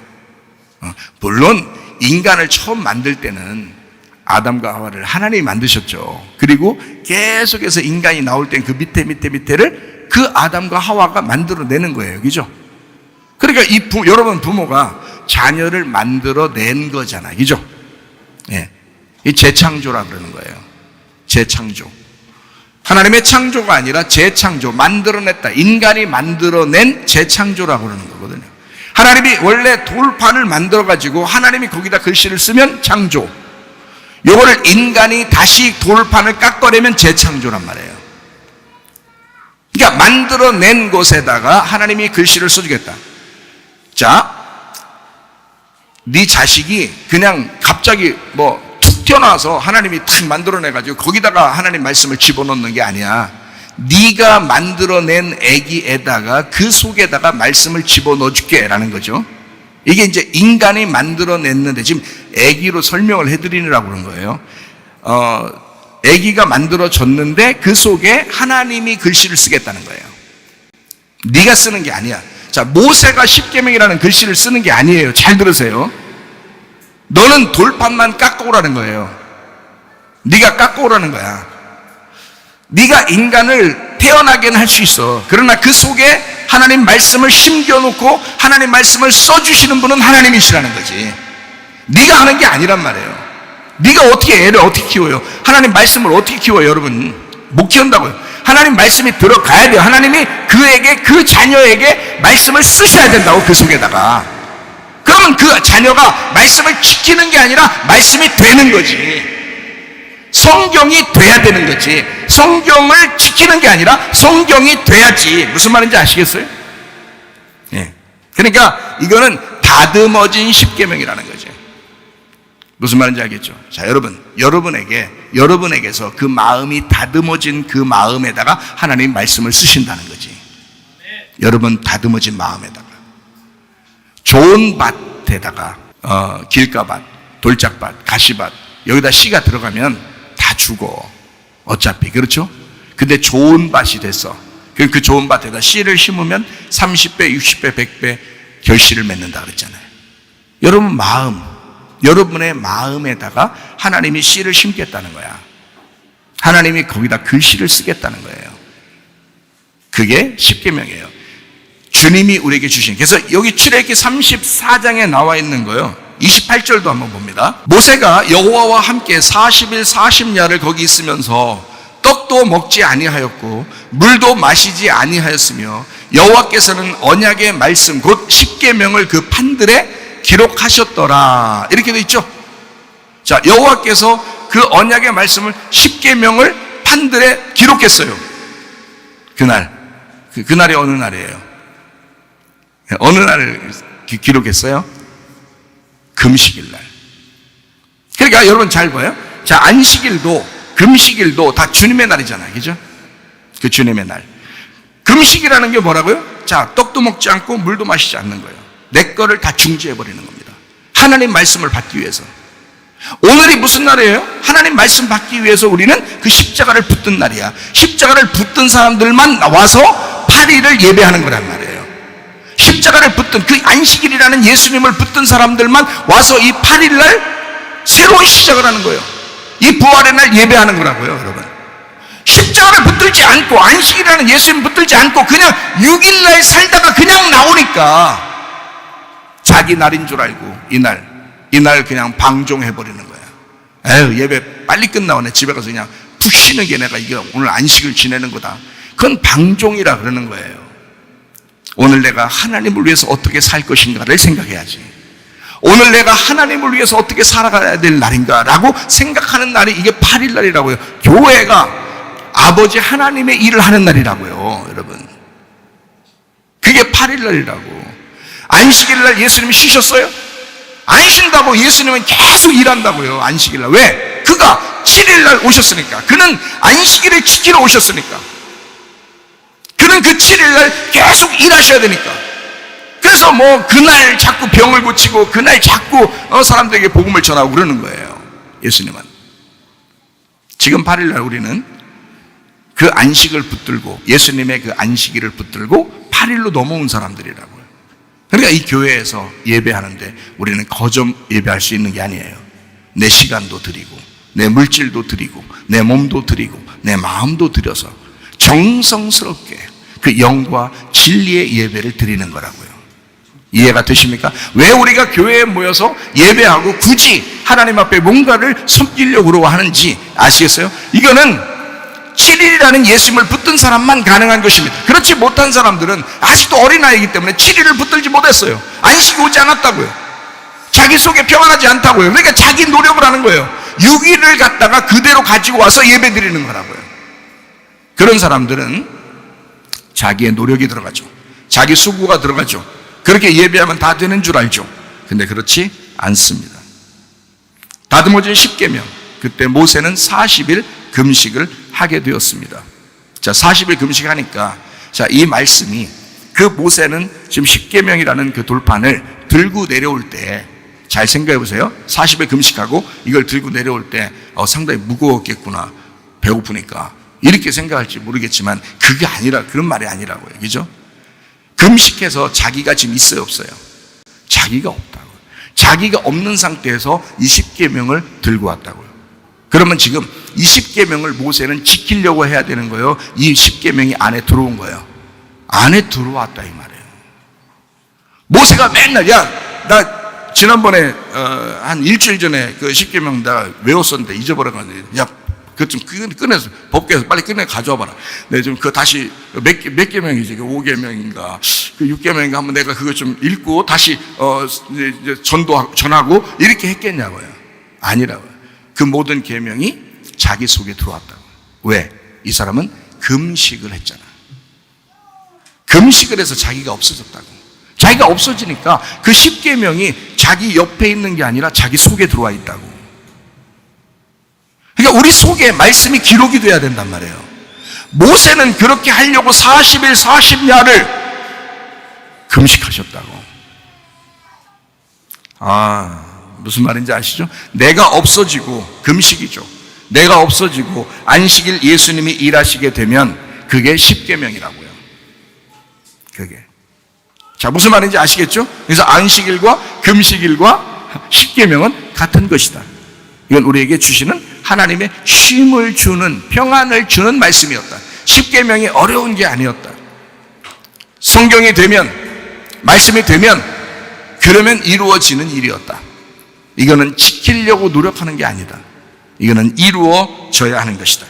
물론 인간을 처음 만들 때는 아담과 하와를 하나님이 만드셨죠. 그리고 계속해서 인간이 나올 땐 그 밑에를 그 아담과 하와가 만들어내는 거예요. 그죠? 그러니까 여러분 부모가 자녀를 만들어낸 거잖아요. 그죠? 예. 이 재창조라 그러는 거예요. 재창조. 하나님의 창조가 아니라 재창조, 만들어냈다. 인간이 만들어낸 재창조라고 그러는 거거든요. 하나님이 원래 돌판을 만들어가지고 하나님이 거기다 글씨를 쓰면 창조. 요거를 인간이 다시 돌판을 깎아내면 재창조란 말이에요. 그러니까 만들어낸 곳에다가 하나님이 글씨를 써주겠다. 자, 네 자식이 그냥 갑자기 툭 튀어나와서 하나님이 탁 만들어내가지고 거기다가 하나님 말씀을 집어넣는 게 아니야. 네가 만들어낸 애기에다가 그 속에다가 말씀을 집어넣어줄게 라는 거죠. 이게 이제 인간이 만들어냈는데 지금 애기로 설명을 해드리느라고 그런 거예요. 애기가 만들어졌는데 그 속에 하나님이 글씨를 쓰겠다는 거예요. 네가 쓰는 게 아니야. 자, 모세가 십계명이라는 글씨를 쓰는 게 아니에요. 잘 들으세요. 너는 돌판만 깎아오라는 거예요. 네가 깎아오라는 거야. 네가 인간을 태어나게는 할 수 있어. 그러나 그 속에 하나님 말씀을 심겨놓고 하나님 말씀을 써주시는 분은 하나님이시라는 거지. 네가 하는 게 아니란 말이에요. 네가 어떻게 애를 어떻게 키워요? 하나님 말씀을 어떻게 키워요? 여러분 못 키운다고요. 하나님 말씀이 들어가야 돼요. 하나님이 그 자녀에게 말씀을 쓰셔야 된다고. 그 속에다가. 그러면 그 자녀가 말씀을 지키는 게 아니라 말씀이 되는 거지. 성경이 돼야 되는 거지. 성경을 지키는 게 아니라 성경이 돼야지. 무슨 말인지 아시겠어요? 예. 그러니까 이거는 다듬어진 십계명이라는 거죠. 무슨 말인지 알겠죠? 자, 여러분에게서 그 마음이 다듬어진 그 마음에다가 하나님 말씀을 쓰신다는 거지. 여러분 다듬어진 마음에다가. 좋은 밭에다가 길가밭, 돌짝밭, 가시밭 여기다 씨가 들어가면 다 죽어. 어차피. 그렇죠? 근데 좋은 밭이 됐어. 그 좋은 밭에다 씨를 심으면 30배, 60배, 100배 결실을 맺는다 그랬잖아요. 여러분의 마음에다가 하나님이 씨를 심겠다는 거야. 하나님이 거기다 글씨를 쓰겠다는 거예요. 그게 십계명이에요. 주님이 우리에게 주신. 그래서 여기 출애굽기 34장에 나와 있는 거예요. 28절도 한번 봅니다. 모세가 여호와와 함께 40일 40야를 거기 있으면서 떡도 먹지 아니하였고 물도 마시지 아니하였으며 여호와께서는 언약의 말씀 곧 십계명을 그 판들에 기록하셨더라. 이렇게 돼 있죠. 자, 여호와께서 그 언약의 말씀을 십계명을 판들에 기록했어요. 그날이 어느 날이에요? 어느 날을 기록했어요? 금식일 날. 그러니까 여러분 잘 봐요. 자, 안식일도 금식일도 다 주님의 날이잖아요. 그죠? 그 주님의 날. 금식이라는 게 뭐라고요? 자, 떡도 먹지 않고 물도 마시지 않는 거예요. 내 거를 다 중지해버리는 겁니다. 하나님 말씀을 받기 위해서. 오늘이 무슨 날이에요? 하나님 말씀 받기 위해서 우리는 그 십자가를 붙든 날이야. 십자가를 붙든 사람들만 나와서 8일을 예배하는 거란 말이에요. 십자가를 붙든 그 안식일이라는 예수님을 붙든 사람들만 와서 이 8일날 새로운 시작을 하는 거예요. 이 부활의 날 예배하는 거라고요, 여러분. 십자가를 붙들지 않고 안식일이라는 예수님 붙들지 않고 그냥 6일날 살다가 그냥 나오니까 자기 날인 줄 알고 이날 그냥 방종해버리는 거야. 에휴, 예배 빨리 끝나오네. 집에 가서 그냥 푹 쉬는 게 내가 이게 오늘 안식을 지내는 거다. 그건 방종이라 그러는 거예요. 오늘 내가 하나님을 위해서 어떻게 살 것인가를 생각해야지. 오늘 내가 하나님을 위해서 어떻게 살아가야 될 날인가라고 생각하는 날이 이게 8일 날이라고요. 교회가 아버지 하나님의 일을 하는 날이라고요, 여러분. 그게 8일 날이라고. 안식일 날 예수님이 쉬셨어요? 안 쉰다고. 예수님은 계속 일한다고요, 안식일 날. 왜? 그가 7일 날 오셨으니까. 그는 안식일을 지키러 오셨으니까. 그는 그 7일 날 계속 일하셔야 되니까. 그래서 뭐 그날 자꾸 병을 고치고 그날 자꾸 사람들에게 복음을 전하고 그러는 거예요. 예수님은. 지금 8일날 우리는 그 안식을 붙들고, 예수님의 그 안식일을 붙들고 8일로 넘어온 사람들이라고요. 그러니까 이 교회에서 예배하는데 우리는 거점 예배할 수 있는 게 아니에요. 내 시간도 드리고, 내 물질도 드리고, 내 몸도 드리고, 내 마음도 드려서 정성스럽게 그 영과 진리의 예배를 드리는 거라고요. 이해가 되십니까? 왜 우리가 교회에 모여서 예배하고 굳이 하나님 앞에 뭔가를 섬기려고 하는지 아시겠어요? 이거는 7일이라는 예수님을 붙든 사람만 가능한 것입니다. 그렇지 못한 사람들은 아직도 어린아이이기 때문에 7일을 붙들지 못했어요. 안식이 오지 않았다고요. 자기 속에 평안하지 않다고요. 그러니까 자기 노력을 하는 거예요. 6일을 갖다가 그대로 가지고 와서 예배 드리는 거라고요. 그런 사람들은 자기의 노력이 들어가죠. 자기 수고가 들어가죠. 그렇게 예배하면 다 되는 줄 알죠. 근데 그렇지 않습니다. 다듬어진 십계명, 그때 모세는 40일 금식을 하게 되었습니다. 자, 40일 금식하니까, 자, 이 말씀이, 그 모세는 지금 십계명이라는 그 돌판을 들고 내려올 때, 잘 생각해 보세요. 40일 금식하고 이걸 들고 내려올 때 상당히 무거웠겠구나, 배고프니까, 이렇게 생각할지 모르겠지만 그게 아니라, 그런 말이 아니라고요. 그죠? 금식해서 자기가 지금 있어요, 없어요? 자기가 없다고. 자기가 없는 상태에서 이 십계명을 들고 왔다고요. 그러면 지금 이 십계명을 모세는 지키려고 해야 되는 거예요? 이 십계명이 안에 들어온 거예요? 안에 들어왔다 이 말이에요. 모세가 맨날, 야, 나 지난번에 한 일주일 전에 그 십계명 나 외웠었는데 잊어버려가지고, 야, 그거 좀 꺼내서, 법계에서 빨리 꺼내 가져와 봐라. 내가 좀 그거 다시 몇 계명이지? 5계명인가? 그 6계명인가? 한번 내가 그거 좀 읽고 다시 이제 전하고 이렇게 했겠냐고요. 아니라고요. 그 모든 계명이 자기 속에 들어왔다고. 왜? 이 사람은 금식을 했잖아. 금식을 해서 자기가 없어졌다고. 자기가 없어지니까 그 10계명이 자기 옆에 있는 게 아니라 자기 속에 들어와 있다고. 그러니까 우리 속에 말씀이 기록이 돼야 된단 말이에요. 모세는 그렇게 하려고 40일 40야를 금식하셨다고. 무슨 말인지 아시죠? 내가 없어지고, 금식이죠. 내가 없어지고 안식일 예수님이 일하시게 되면 그게 십계명이라고요. 그게. 자, 무슨 말인지 아시겠죠? 그래서 안식일과 금식일과 십계명은 같은 것이다. 이건 우리에게 주시는 하나님의 쉼을 주는, 평안을 주는 말씀이었다. 십계명이 어려운 게 아니었다. 성경이 되면, 말씀이 되면 그러면 이루어지는 일이었다. 이거는 지키려고 노력하는 게 아니다. 이거는 이루어져야 하는 것이다.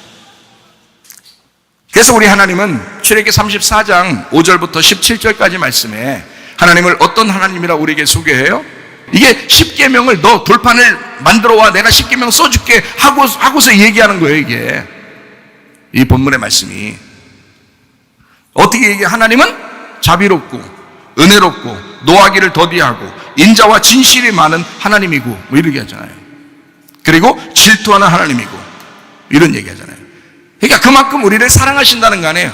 그래서 우리 하나님은 출애굽기 34장 5절부터 17절까지 말씀에 하나님을 어떤 하나님이라고 우리에게 소개해요? 이게 십계명을 너 돌판을 만들어 와, 내가 십계명 써줄게 하고서 얘기하는 거예요. 이게 이 본문의 말씀이 어떻게 얘기해? 하나님은 자비롭고 은혜롭고 노하기를 더디하고 인자와 진실이 많은 하나님이고 뭐 이렇게 하잖아요. 그리고 질투하는 하나님이고 이런 얘기 하잖아요. 그러니까 그만큼 우리를 사랑하신다는 거 아니에요.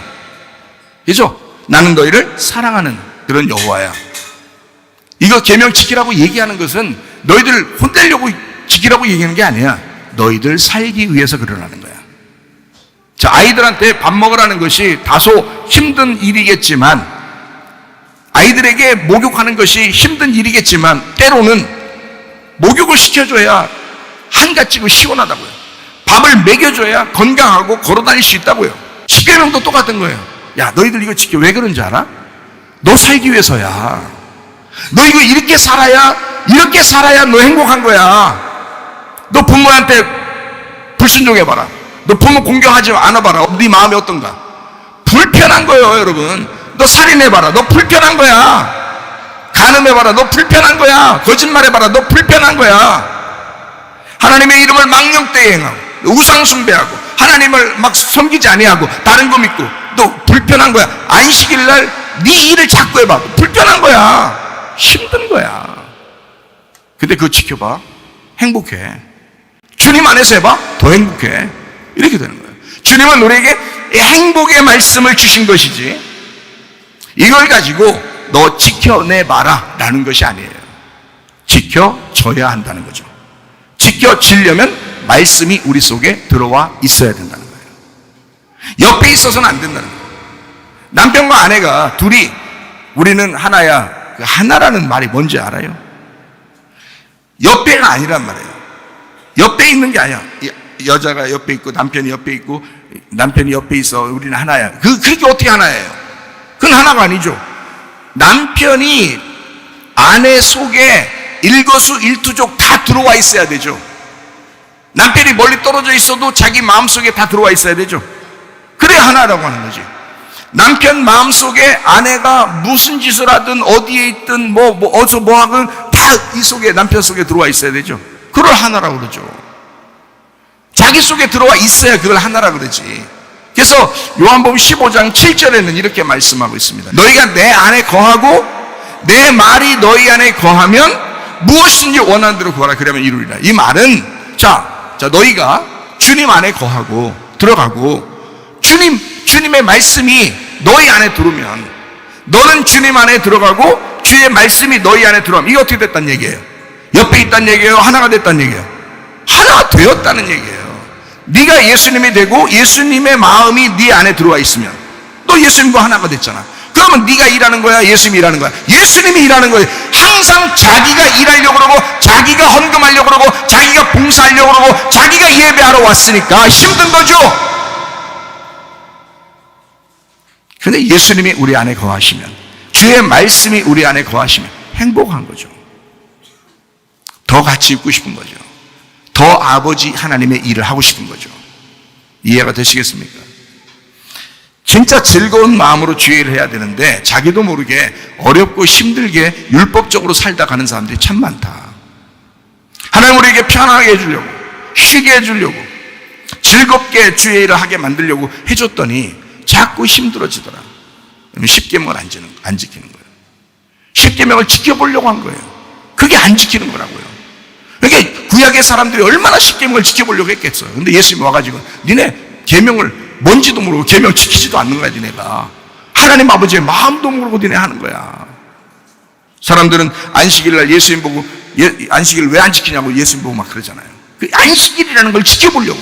그죠? 나는 너희를 사랑하는 그런 여호와야. 이거 계명 지키라고 얘기하는 것은 너희들 혼내려고 지키라고 얘기하는 게 아니야. 너희들 살기 위해서 그러라는 거야. 자, 아이들한테 밥 먹으라는 것이 다소 힘든 일이겠지만, 아이들에게 목욕하는 것이 힘든 일이겠지만, 때로는 목욕을 시켜줘야 한가지고 시원하다고요. 밥을 먹여줘야 건강하고 걸어다닐 수 있다고요. 십계명도 똑같은 거예요. 야, 너희들 이거 지켜. 왜 그런지 알아? 너 살기 위해서야. 너 이거 이렇게 살아야 너 행복한 거야. 너 부모한테 불순종해봐라. 너 부모 공경하지 않아봐라. 네 마음이 어떤가? 불편한 거예요, 여러분. 너 살인해봐라. 너 불편한 거야. 간음해봐라. 너 불편한 거야. 거짓말해봐라. 너 불편한 거야. 하나님의 이름을 망령되이 행하고 우상 숭배하고 하나님을 막 섬기지 아니하고 다른 거 믿고 너 불편한 거야. 안식일 날 네 일을 자꾸 해봐. 불편한 거야. 힘든 거야. 근데 그거 지켜봐. 행복해. 주님 안에서 해봐. 더 행복해. 이렇게 되는 거예요. 주님은 우리에게 행복의 말씀을 주신 것이지, 이걸 가지고 너 지켜내봐라 라는 것이 아니에요. 지켜줘야 한다는 거죠. 지켜지려면 말씀이 우리 속에 들어와 있어야 된다는 거예요. 옆에 있어서는 안 된다는 거예요. 남편과 아내가 둘이 우리는 하나야. 그 하나라는 말이 뭔지 알아요? 옆에가 아니란 말이에요. 옆에 있는 게 아니야. 여자가 옆에 있고 남편이 옆에 있고 남편이 옆에 있어. 우리는 하나야. 그렇게 어떻게 하나예요? 그건 하나가 아니죠. 남편이 아내 속에 일거수일투족 다 들어와 있어야 되죠. 남편이 멀리 떨어져 있어도 자기 마음속에 다 들어와 있어야 되죠. 그래야 하나라고 하는 거지. 남편 마음속에 아내가 무슨 짓을 하든 어디에 있든 어디서 뭐 하든 다 이 속에 남편 속에 들어와 있어야 되죠. 그걸 하나라고 그러죠. 자기 속에 들어와 있어야 그걸 하나라고 그러지. 그래서 요한복음 15장 7절에는 이렇게 말씀하고 있습니다. 너희가 내 안에 거하고 내 말이 너희 안에 거하면 무엇인지 원하는 대로 구하라. 그러면 이루리라. 이 말은 자 너희가 주님 안에 거하고 들어가고 주님의 말씀이 너희 안에 들어오면 너는 주님 안에 들어가고 주의 말씀이 너희 안에 들어오면 이게 어떻게 됐다는 얘기예요? 옆에 있다는 얘기예요? 하나가 됐다는 얘기예요? 하나가 되었다는 얘기예요. 네가 예수님이 되고 예수님의 마음이 네 안에 들어와 있으면 또 예수님과 하나가 됐잖아. 그러면 네가 일하는 거야? 예수님이 일하는 거야? 예수님이 일하는 거예요. 항상 자기가 일하려고 그러고 자기가 헌금하려고 그러고 자기가 봉사하려고 그러고 자기가 예배하러 왔으니까 힘든 거죠. 그런데 예수님이 우리 안에 거하시면 주의 말씀이 우리 안에 거하시면 행복한 거죠. 더 같이 있고 싶은 거죠. 더 아버지 하나님의 일을 하고 싶은 거죠. 이해가 되시겠습니까? 진짜 즐거운 마음으로 주의 일을 해야 되는데 자기도 모르게 어렵고 힘들게 율법적으로 살다 가는 사람들이 참 많다. 하나님 우리에게 편하게 해주려고 쉬게 해주려고 즐겁게 주의 일을 하게 만들려고 해줬더니 자꾸 힘들어지더라. 십계명을 안 지키는 거예요. 십계명을 지켜보려고 한 거예요. 그게 안 지키는 거라고요. 그러니까 구약의 사람들이 얼마나 십계명을 지켜보려고 했겠어요. 근데 예수님이 와가지고 니네 계명을 뭔지도 모르고 계명 지키지도 않는 거야. 니네가 하나님 아버지의 마음도 모르고 니네 하는 거야. 사람들은 안식일날 예수님 보고 안식일을 왜 안 지키냐고 예수님 보고 막 그러잖아요. 그 안식일이라는 걸 지켜보려고.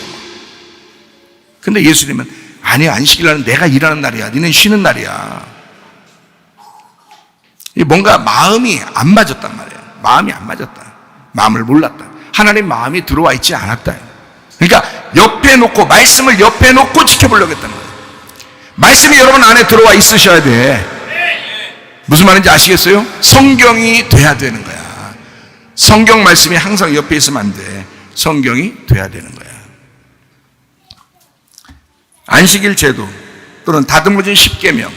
근데 예수님은 아니 안식일날은 내가 일하는 날이야. 니는 쉬는 날이야. 뭔가 마음이 안 맞았단 말이에요. 마음이 안 맞았다. 마음을 몰랐다. 하나님 마음이 들어와 있지 않았다. 그러니까 옆에 놓고 말씀을 옆에 놓고 지켜보려고 했다는 거예요. 말씀이 여러분 안에 들어와 있으셔야 돼. 무슨 말인지 아시겠어요? 성경이 돼야 되는 거야. 성경 말씀이 항상 옆에 있으면 안 돼. 성경이 돼야 되는 거야. 안식일 제도 또는 다듬어진 십계명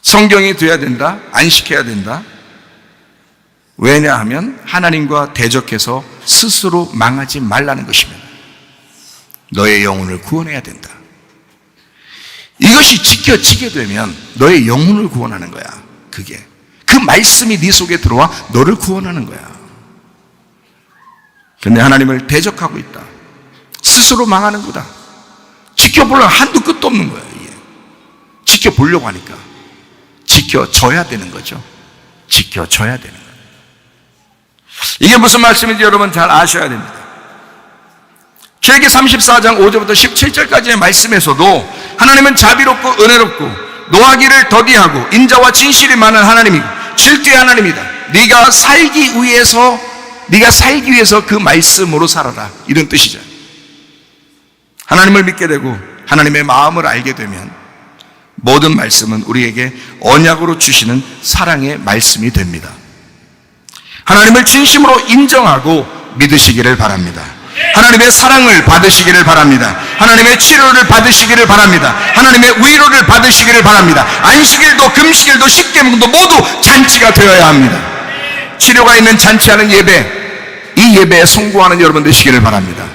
성경이 돼야 된다. 안식해야 된다. 왜냐하면 하나님과 대적해서 스스로 망하지 말라는 것입니다. 너의 영혼을 구원해야 된다. 이것이 지켜지게 되면 너의 영혼을 구원하는 거야. 그게 그 말씀이 네 속에 들어와 너를 구원하는 거야. 그런데 하나님을 대적하고 있다. 스스로 망하는 거다. 지켜보려고 한도 끝도 없는 거야. 이게. 지켜보려고 하니까 지켜줘야 되는 거죠. 지켜줘야 되는 거예요. 이게 무슨 말씀인지 여러분 잘 아셔야 됩니다. 출애굽기 34장 5절부터 17절까지의 말씀에서도 하나님은 자비롭고 은혜롭고 노하기를 더디하고 인자와 진실이 많은 하나님이고 질투의 하나님이다. 네가 살기 위해서 그 말씀으로 살아라. 이런 뜻이죠. 하나님을 믿게 되고 하나님의 마음을 알게 되면 모든 말씀은 우리에게 언약으로 주시는 사랑의 말씀이 됩니다. 하나님을 진심으로 인정하고 믿으시기를 바랍니다. 하나님의 사랑을 받으시기를 바랍니다. 하나님의 치료를 받으시기를 바랍니다. 하나님의 위로를 받으시기를 바랍니다. 안식일도 금식일도 십계명도 모두 잔치가 되어야 합니다. 치료가 있는 잔치하는 예배, 이 예배에 성공하는 여러분 되시기를 바랍니다.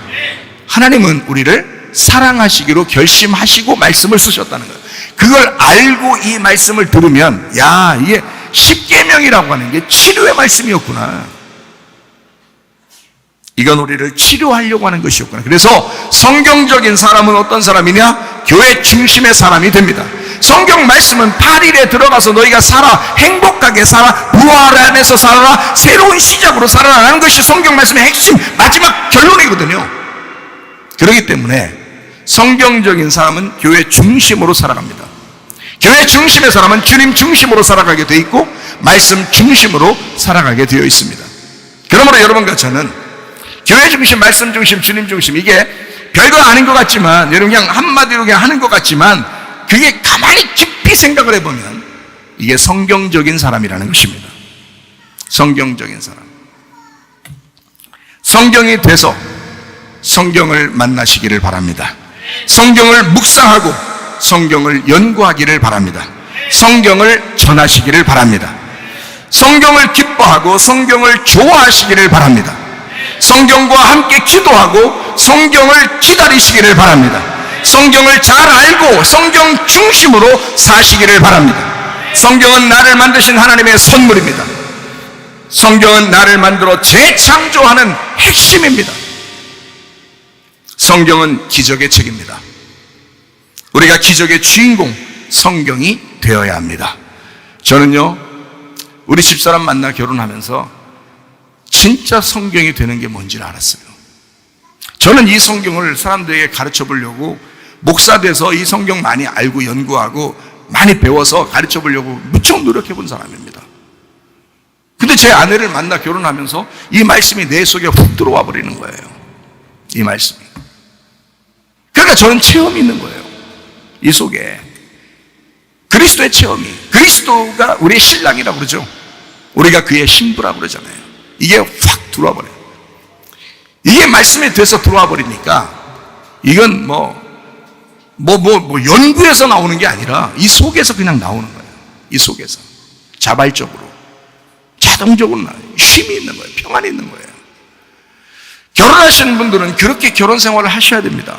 하나님은 우리를 사랑하시기로 결심하시고 말씀을 쓰셨다는 거예요. 그걸 알고 이 말씀을 들으면 야, 이게 십계명이라고 하는 게 치료의 말씀이었구나. 이건 우리를 치료하려고 하는 것이었구나. 그래서 성경적인 사람은 어떤 사람이냐? 교회 중심의 사람이 됩니다. 성경 말씀은 8일에 들어가서 너희가 살아, 행복하게 살아, 부활하면서 살아라, 새로운 시작으로 살아라는 것이 성경 말씀의 핵심 마지막 결론이거든요. 그렇기 때문에 성경적인 사람은 교회 중심으로 살아갑니다. 교회 중심의 사람은 주님 중심으로 살아가게 되어 있고 말씀 중심으로 살아가게 되어 있습니다. 그러므로 여러분과 저는 교회 중심, 말씀 중심, 주님 중심, 이게 별거 아닌 것 같지만, 여러분 그냥 한마디로 그냥 하는 것 같지만, 그게 가만히 깊이 생각을 해보면 이게 성경적인 사람이라는 것입니다. 성경적인 사람. 성경이 돼서 성경을 만나시기를 바랍니다. 성경을 묵상하고 성경을 연구하기를 바랍니다. 성경을 전하시기를 바랍니다. 성경을 기뻐하고 성경을 좋아하시기를 바랍니다. 성경과 함께 기도하고 성경을 기다리시기를 바랍니다. 성경을 잘 알고 성경 중심으로 사시기를 바랍니다. 성경은 나를 만드신 하나님의 선물입니다. 성경은 나를 만들어 재창조하는 핵심입니다. 성경은 기적의 책입니다. 우리가 기적의 주인공 성경이 되어야 합니다. 저는요, 우리 집사람 만나 결혼하면서 진짜 성경이 되는 게 뭔지를 알았어요. 저는 이 성경을 사람들에게 가르쳐 보려고 목사 돼서 이 성경 많이 알고 연구하고 많이 배워서 가르쳐 보려고 무척 노력해 본 사람입니다. 근데 제 아내를 만나 결혼하면서 이 말씀이 내 속에 훅 들어와 버리는 거예요. 이 말씀이. 그러니까 저는 체험이 있는 거예요. 이 속에 그리스도의 체험이, 그리스도가 우리의 신랑이라고 그러죠. 우리가 그의 신부라고 그러잖아요. 이게 확 들어와 버려요. 이게 말씀이 돼서 들어와 버리니까 이건 연구에서 나오는 게 아니라 이 속에서 그냥 나오는 거예요. 이 속에서 자발적으로, 자동적으로 나와요. 쉼이 있는 거예요. 평안이 있는 거예요. 결혼하시는 분들은 그렇게 결혼 생활을 하셔야 됩니다.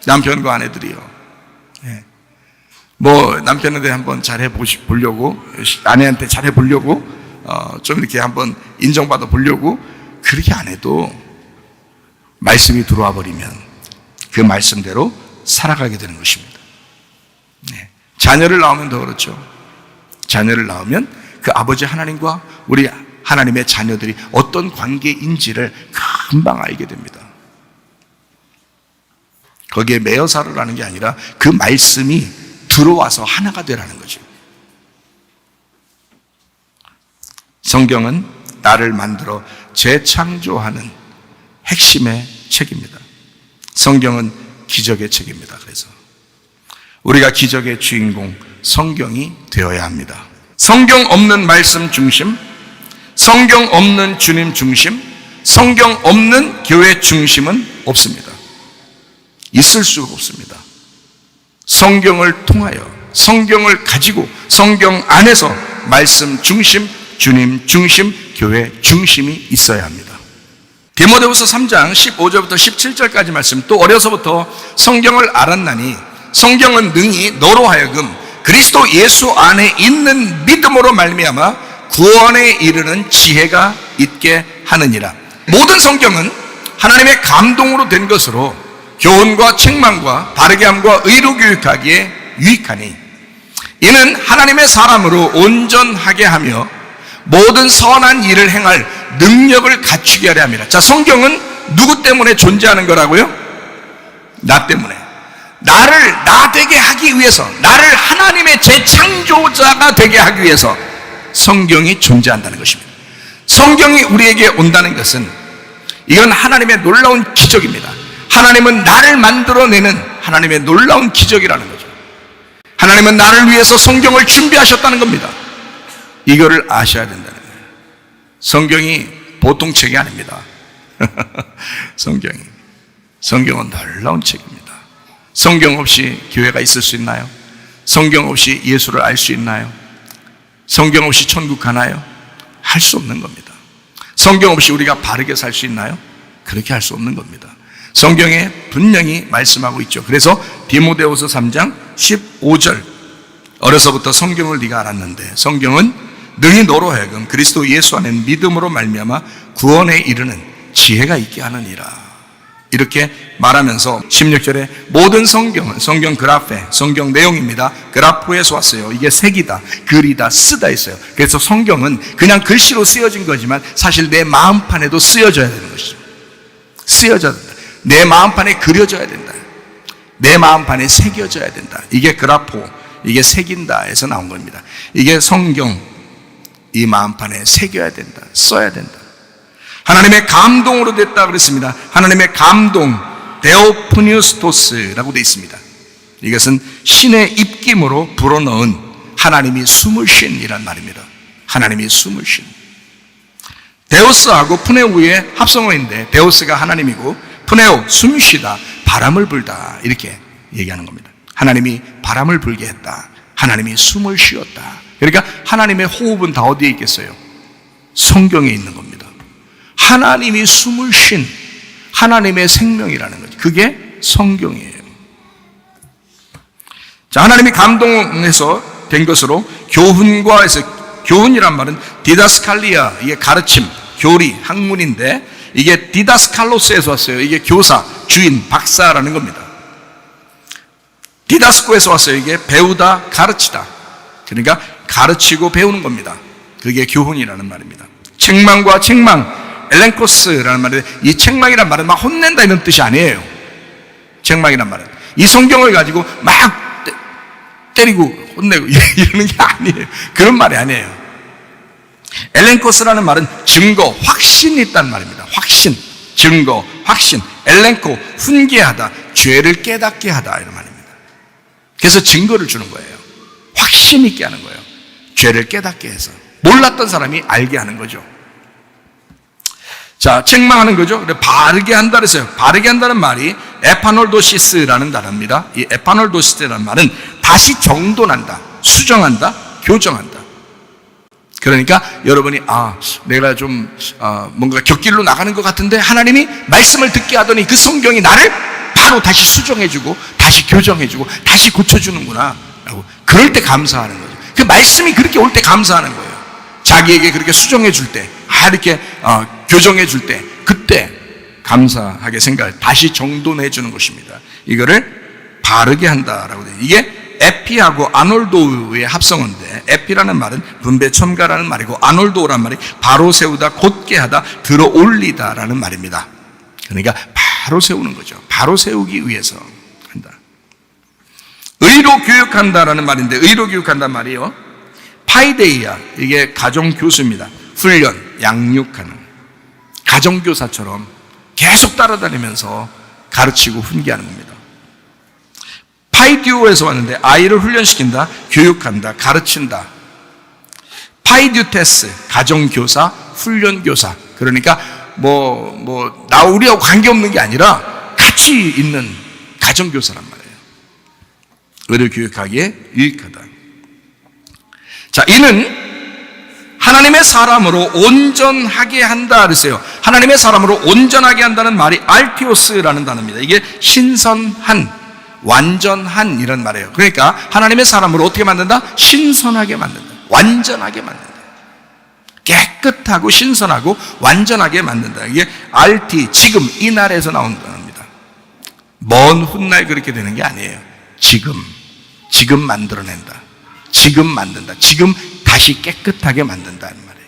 남편과 아내들이요. 네. 남편한테 한번 잘해 보려고, 아내한테 잘해 보려고, 좀 이렇게 한번 인정받아 보려고 그렇게 안 해도 말씀이 들어와 버리면 그 말씀대로 살아가게 되는 것입니다. 네. 자녀를 낳으면 더 그렇죠. 자녀를 낳으면 그 아버지 하나님과 우리 하나님의 자녀들이 어떤 관계인지를 금방 알게 됩니다. 거기에 매여 살으라는 게 아니라 그 말씀이 들어와서 하나가 되라는 거죠. 성경은 나를 만들어 재창조하는 핵심의 책입니다. 성경은 기적의 책입니다. 그래서 우리가 기적의 주인공 성경이 되어야 합니다. 성경 없는 말씀 중심, 성경 없는 주님 중심, 성경 없는 교회 중심은 없습니다. 있을 수가 없습니다. 성경을 통하여, 성경을 가지고 성경 안에서 말씀 중심, 주님 중심, 교회 중심이 있어야 합니다. 디모데후서 3장 15절부터 17절까지 말씀, 또 어려서부터 성경을 알았나니 성경은 능히 너로 하여금 그리스도 예수 안에 있는 믿음으로 말미암아 구원에 이르는 지혜가 있게 하느니라. 모든 성경은 하나님의 감동으로 된 것으로 교훈과 책망과 바르게 함과 의로 교육하기에 유익하니 이는 하나님의 사람으로 온전하게 하며 모든 선한 일을 행할 능력을 갖추게 하려 함이라. 자, 성경은 누구 때문에 존재하는 거라고요? 나 때문에. 나를 나 되게 하기 위해서, 나를 하나님의 재창조자가 되게 하기 위해서 성경이 존재한다는 것입니다. 성경이 우리에게 온다는 것은 이건 하나님의 놀라운 기적입니다. 하나님은 나를 만들어내는 하나님의 놀라운 기적이라는 거죠. 하나님은 나를 위해서 성경을 준비하셨다는 겁니다. 이거를 아셔야 된다는 거예요. 성경이 보통 책이 아닙니다. 성경은 놀라운 책입니다. 성경 없이 교회가 있을 수 있나요? 성경 없이 예수를 알 수 있나요? 성경 없이 천국 가나요? 할 수 없는 겁니다. 성경 없이 우리가 바르게 살 수 있나요? 그렇게 할 수 없는 겁니다. 성경에 분명히 말씀하고 있죠. 그래서 디모데후서 3장 15절, 어려서부터 성경을 네가 알았는데 성경은 능히 너로 하여금 그리스도 예수 안에 믿음으로 말미암아 구원에 이르는 지혜가 있게 하느니라. 이렇게 말하면서 16절에 모든 성경은 성경 그라페, 성경 내용입니다. 그라포에서 왔어요. 이게 색이다, 글이다, 쓰다 있어요. 그래서 성경은 그냥 글씨로 쓰여진 거지만 사실 내 마음판에도 쓰여져야 되는 것이죠. 쓰여져야 된다. 내 마음판에 그려져야 된다. 내 마음판에 새겨져야 된다. 이게 그라포, 이게 새긴다에서 나온 겁니다. 이게 성경, 이 마음판에 새겨야 된다, 써야 된다. 하나님의 감동으로 됐다 그랬습니다. 하나님의 감동, 데오프니우스토스라고 되어 있습니다. 이것은 신의 입김으로 불어넣은 하나님이 숨을 쉰이란 말입니다. 하나님이 숨을 쉰. 데오스하고 푸네우의 합성어인데 데오스가 하나님이고 푸네우, 숨쉬다, 바람을 불다 이렇게 얘기하는 겁니다. 하나님이 바람을 불게 했다. 하나님이 숨을 쉬었다. 그러니까 하나님의 호흡은 다 어디에 있겠어요? 성경에 있는 겁니다. 하나님이 숨을 쉰 하나님의 생명이라는 거죠. 그게 성경이에요. 자, 하나님이 감동해서 된 것으로 교훈과 해서, 교훈이란 말은 디다스칼리아, 이게 가르침, 교리, 학문인데 이게 디다스칼로스에서 왔어요. 이게 교사, 주인, 박사라는 겁니다. 디다스코에서 왔어요. 이게 배우다, 가르치다. 그러니까 가르치고 배우는 겁니다. 그게 교훈이라는 말입니다. 책망과 책망, 엘렌코스라는 말인데 이 책망이란 말은 막 혼낸다 이런 뜻이 아니에요. 책망이란 말은 이 성경을 가지고 막 때리고 혼내고 이러는 게 아니에요. 그런 말이 아니에요. 엘렌코스라는 말은 증거, 확신이 있다는 말입니다. 확신, 증거, 확신. 엘렌코, 훈계하다, 죄를 깨닫게 하다 이런 말입니다. 그래서 증거를 주는 거예요. 확신 있게 하는 거예요. 죄를 깨닫게 해서 몰랐던 사람이 알게 하는 거죠. 자, 책망하는 거죠. 바르게 한다 그랬어요. 바르게 한다는 말이 에파놀도시스라는 단어입니다. 이 에파놀도시스라는 말은 다시 정돈한다, 수정한다, 교정한다. 그러니까 여러분이 내가 좀 뭔가 곁길로 나가는 것 같은데 하나님이 말씀을 듣게 하더니 그 성경이 나를 바로 다시 수정해주고 다시 교정해주고 다시 고쳐주는구나 라고, 그럴 때 감사하는 거죠. 그 말씀이 그렇게 올 때 감사하는 거예요. 자기에게 그렇게 수정해 줄 때, 이렇게 교정해 줄 때, 그때 감사하게 생각해 다시 정돈해 주는 것입니다. 이거를 바르게 한다라고 돼요. 이게 에피하고 아놀도의 합성어인데, 에피라는 말은 분배 첨가라는 말이고 아놀도라는 말이 바로 세우다, 곧게 하다, 들어 올리다라는 말입니다. 그러니까 바로 세우는 거죠. 바로 세우기 위해서 한다. 의로 교육한다라는 말인데, 의로 교육한다는 말이요, 파이데이아, 이게 가정교수입니다. 훈련, 양육하는 가정교사처럼 계속 따라다니면서 가르치고 훈계하는 겁니다. 파이듀오에서 왔는데 아이를 훈련시킨다, 교육한다, 가르친다. 파이듀테스, 가정교사, 훈련교사. 그러니까 우리하고 관계없는 게 아니라 같이 있는 가정교사란 말이에요. 의를 교육하기에 유익하다. 자, 이는 하나님의 사람으로 온전하게 한다 그랬어요. 하나님의 사람으로 온전하게 한다는 말이 알티오스라는 단어입니다. 이게 신선한, 완전한 이런 말이에요. 그러니까 하나님의 사람으로 어떻게 만든다? 신선하게 만든다, 완전하게 만든다. 깨끗하고 신선하고 완전하게 만든다. 이게 알티, 지금, 이날에서 나온 단어입니다. 먼 훗날 그렇게 되는 게 아니에요. 지금 만들어낸다, 지금 만든다, 지금 다시 깨끗하게 만든다는 말이에요.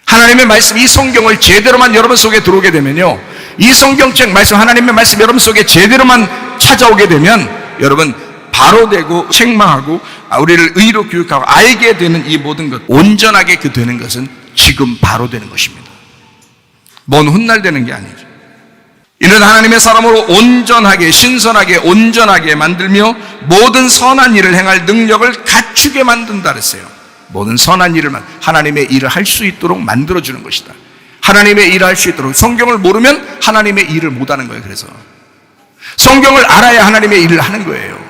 하나님의 말씀, 이 성경을 제대로만 여러분 속에 들어오게 되면요, 이 성경책 말씀, 하나님의 말씀 여러분 속에 제대로만 찾아오게 되면 여러분 바로 되고 책망하고 우리를 의로 교육하고 알게 되는 이 모든 것, 온전하게 되는 것은 지금 바로 되는 것입니다. 먼 훗날 되는 게 아니죠. 이는 하나님의 사람으로 온전하게, 신선하게, 온전하게 만들며 모든 선한 일을 행할 능력을 갖추게 만든다 그랬어요. 모든 선한 일을, 하나님의 일을 할 수 있도록 만들어주는 것이다. 하나님의 일을 할 수 있도록. 성경을 모르면 하나님의 일을 못하는 거예요. 그래서 성경을 알아야 하나님의 일을 하는 거예요.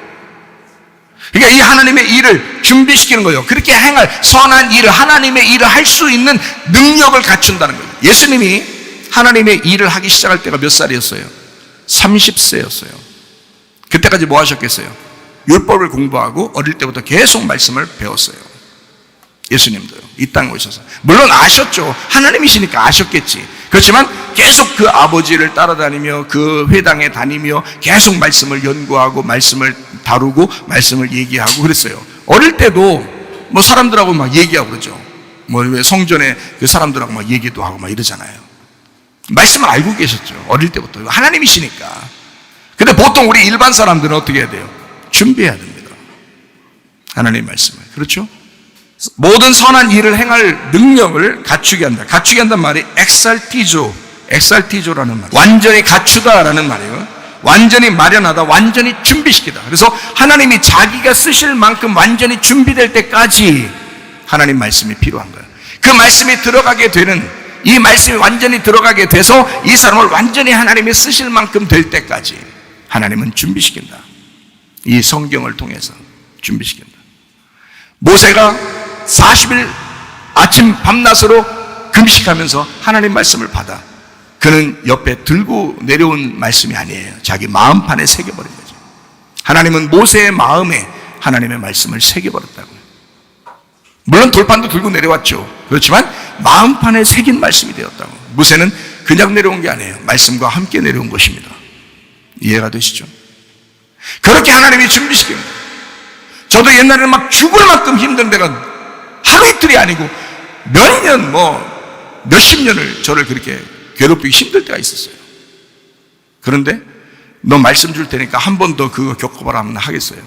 그러니까 이 하나님의 일을 준비시키는 거예요. 그렇게 행할 선한 일을, 하나님의 일을 할 수 있는 능력을 갖춘다는 거예요. 예수님이 하나님의 일을 하기 시작할 때가 몇 살이었어요? 30세였어요. 그때까지 뭐 하셨겠어요? 율법을 공부하고 어릴 때부터 계속 말씀을 배웠어요. 예수님도요. 이 땅에 오셔서. 물론 아셨죠. 하나님이시니까 아셨겠지. 그렇지만 계속 그 아버지를 따라다니며 그 회당에 다니며 계속 말씀을 연구하고 말씀을 다루고 말씀을 얘기하고 그랬어요. 어릴 때도 뭐 사람들하고 막 얘기하고 그러죠. 뭐 왜 성전에 그 사람들하고 막 얘기도 하고 막 이러잖아요. 말씀을 알고 계셨죠. 어릴 때부터. 하나님이시니까. 근데 보통 우리 일반 사람들은 어떻게 해야 돼요? 준비해야 됩니다. 하나님의 말씀을. 그렇죠? 모든 선한 일을 행할 능력을 갖추게 한다. 갖추게 한다는 말이 엑살티조라는 말. 완전히 갖추다라는 말이에요. 완전히 마련하다, 완전히 준비시키다. 그래서 하나님이 자기가 쓰실 만큼 완전히 준비될 때까지 하나님 말씀이 필요한 거예요. 그 말씀이 들어가게 되는, 이 말씀이 완전히 들어가게 돼서 이 사람을 완전히 하나님이 쓰실 만큼 될 때까지 하나님은 준비시킨다. 이 성경을 통해서 준비시킨다. 모세가 40일 아침 밤낮으로 금식하면서 하나님 말씀을 받아 그는 옆에 들고 내려온 말씀이 아니에요. 자기 마음판에 새겨버린 거죠. 하나님은 모세의 마음에 하나님의 말씀을 새겨버렸다고요. 물론 돌판도 들고 내려왔죠. 그렇지만 마음판에 새긴 말씀이 되었다고. 모세는 그냥 내려온 게 아니에요. 말씀과 함께 내려온 것입니다. 이해가 되시죠? 그렇게 하나님이 준비시킵니다. 저도 옛날에는 막 죽을 만큼 힘든 데가 하루 이틀이 아니고 몇 년, 몇십 년을 저를 그렇게 괴롭히기 힘들 때가 있었어요. 그런데 너 말씀 줄 테니까 한 번 더 그거 겪어봐라 하면 하겠어요.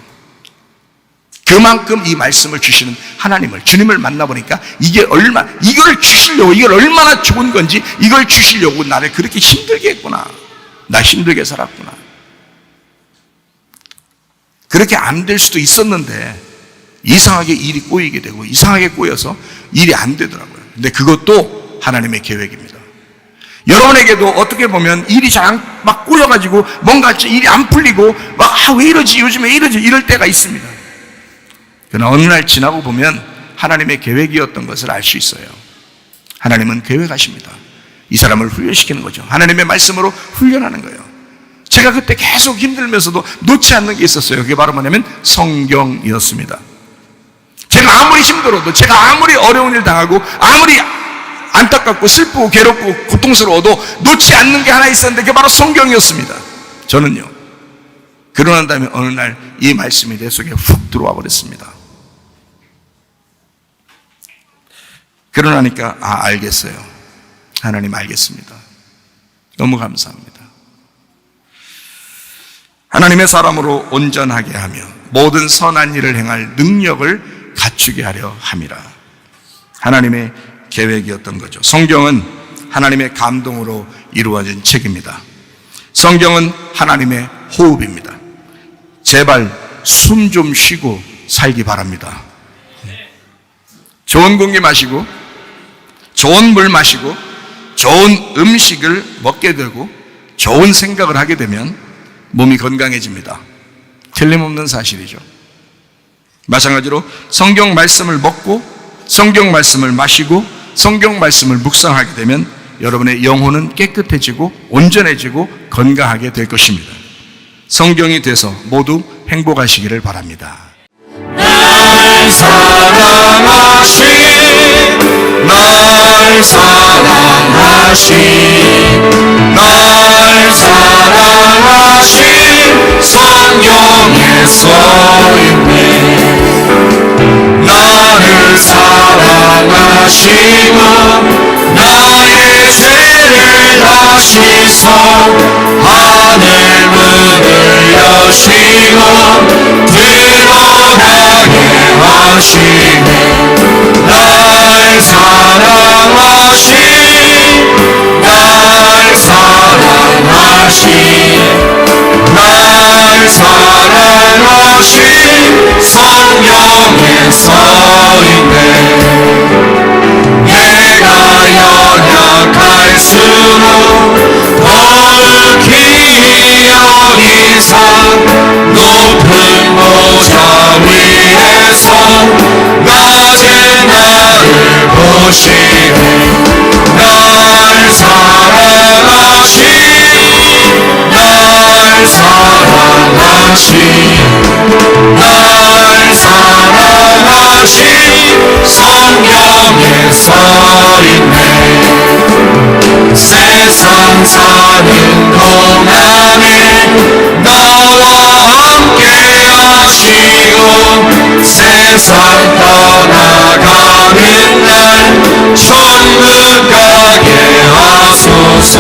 그만큼 이 말씀을 주시는 하나님을, 주님을 만나보니까 이걸 주시려고, 이걸 얼마나 좋은 건지 이걸 주시려고 나를 그렇게 힘들게 했구나. 나 힘들게 살았구나. 그렇게 안 될 수도 있었는데 이상하게 일이 꼬이게 되고 이상하게 꼬여서 일이 안 되더라고요. 근데 그것도 하나님의 계획입니다. 여러분에게도 어떻게 보면 일이 잘 막 꼬여가지고 뭔가 일이 안 풀리고 막 왜 이러지, 요즘에 왜 이러지, 이럴 때가 있습니다. 그러나 어느 날 지나고 보면 하나님의 계획이었던 것을 알 수 있어요. 하나님은 계획하십니다. 이 사람을 훈련시키는 거죠. 하나님의 말씀으로 훈련하는 거예요. 제가 그때 계속 힘들면서도 놓지 않는 게 있었어요. 그게 바로 뭐냐면 성경이었습니다. 제가 아무리 힘들어도, 제가 아무리 어려운 일 당하고, 아무리 안타깝고 슬프고 괴롭고 고통스러워도 놓지 않는 게 하나 있었는데 그게 바로 성경이었습니다. 저는요. 그러고 난 다음에 어느 날 이 말씀이 내 속에 훅 들어와 버렸습니다. 그러나니까 알겠어요. 하나님 알겠습니다. 너무 감사합니다. 하나님의 사람으로 온전하게 하며 모든 선한 일을 행할 능력을 갖추게 하려 함이라. 하나님의 계획이었던 거죠. 성경은 하나님의 감동으로 이루어진 책입니다. 성경은 하나님의 호흡입니다. 제발 숨 좀 쉬고 살기 바랍니다. 좋은 공기 마시고 좋은 물 마시고 좋은 음식을 먹게 되고 좋은 생각을 하게 되면 몸이 건강해집니다. 틀림없는 사실이죠. 마찬가지로 성경 말씀을 먹고 성경 말씀을 마시고 성경 말씀을 묵상하게 되면 여러분의 영혼은 깨끗해지고 온전해지고 건강하게 될 것입니다. 성경이 돼서 모두 행복하시기를 바랍니다. 날 사랑하신 날 사랑하신 날 사랑하신 성경에 써있네. 나를 사랑하시고 나의 죄를 다 씻어 하늘 문을 여시고 들어가게 하시네. 날 사랑하신 날 사랑하신 날 사랑하신 성경에 써있네. 내가 연약할수록 더욱 기어이사 높은 보좌 위에서 낮은 나를 보시네. 날 사랑하신 날 사랑하신 날 사랑하신 성경에 써있네. 세상 사는 동안에 나와 함께 하시고 세상 떠나가는 날 천국 가게 하소서.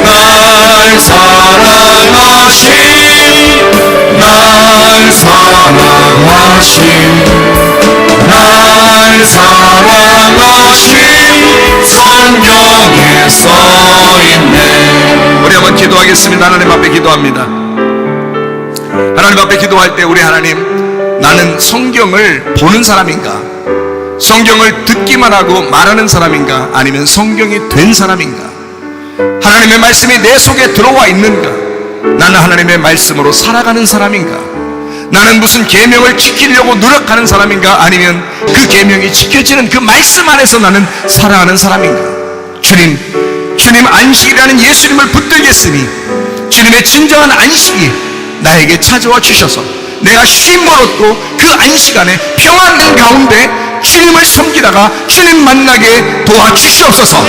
날 사랑하신 날 사랑하신 날 사랑하신 성경에 써있네. 우리 한번 기도하겠습니다. 하나님 앞에 기도합니다. 하나님 앞에 기도할 때 우리 하나님, 나는 성경을 보는 사람인가? 성경을 듣기만 하고 말하는 사람인가? 아니면 성경이 된 사람인가? 하나님의 말씀이 내 속에 들어와 있는가? 나는 하나님의 말씀으로 살아가는 사람인가? 나는 무슨 계명을 지키려고 노력하는 사람인가? 아니면 그 계명이 지켜지는 그 말씀 안에서 나는 살아가는 사람인가? 주님 안식이라는 예수님을 붙들겠으니 주님의 진정한 안식이 나에게 찾아와 주셔서 내가 쉼을 얻고 그 안식 안에 평안한 가운데 주님을 섬기다가 주님 만나게 도와주시옵소서.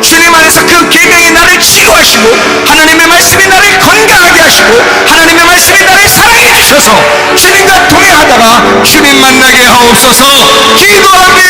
주님 안에서 그 계명이 나를 치유하시고 하나님의 말씀이 나를 건강하게 하시고 하나님의 말씀이 나를 사랑해 주셔서 주님과 동행하다가 주님 만나게 하옵소서. 기도합니다.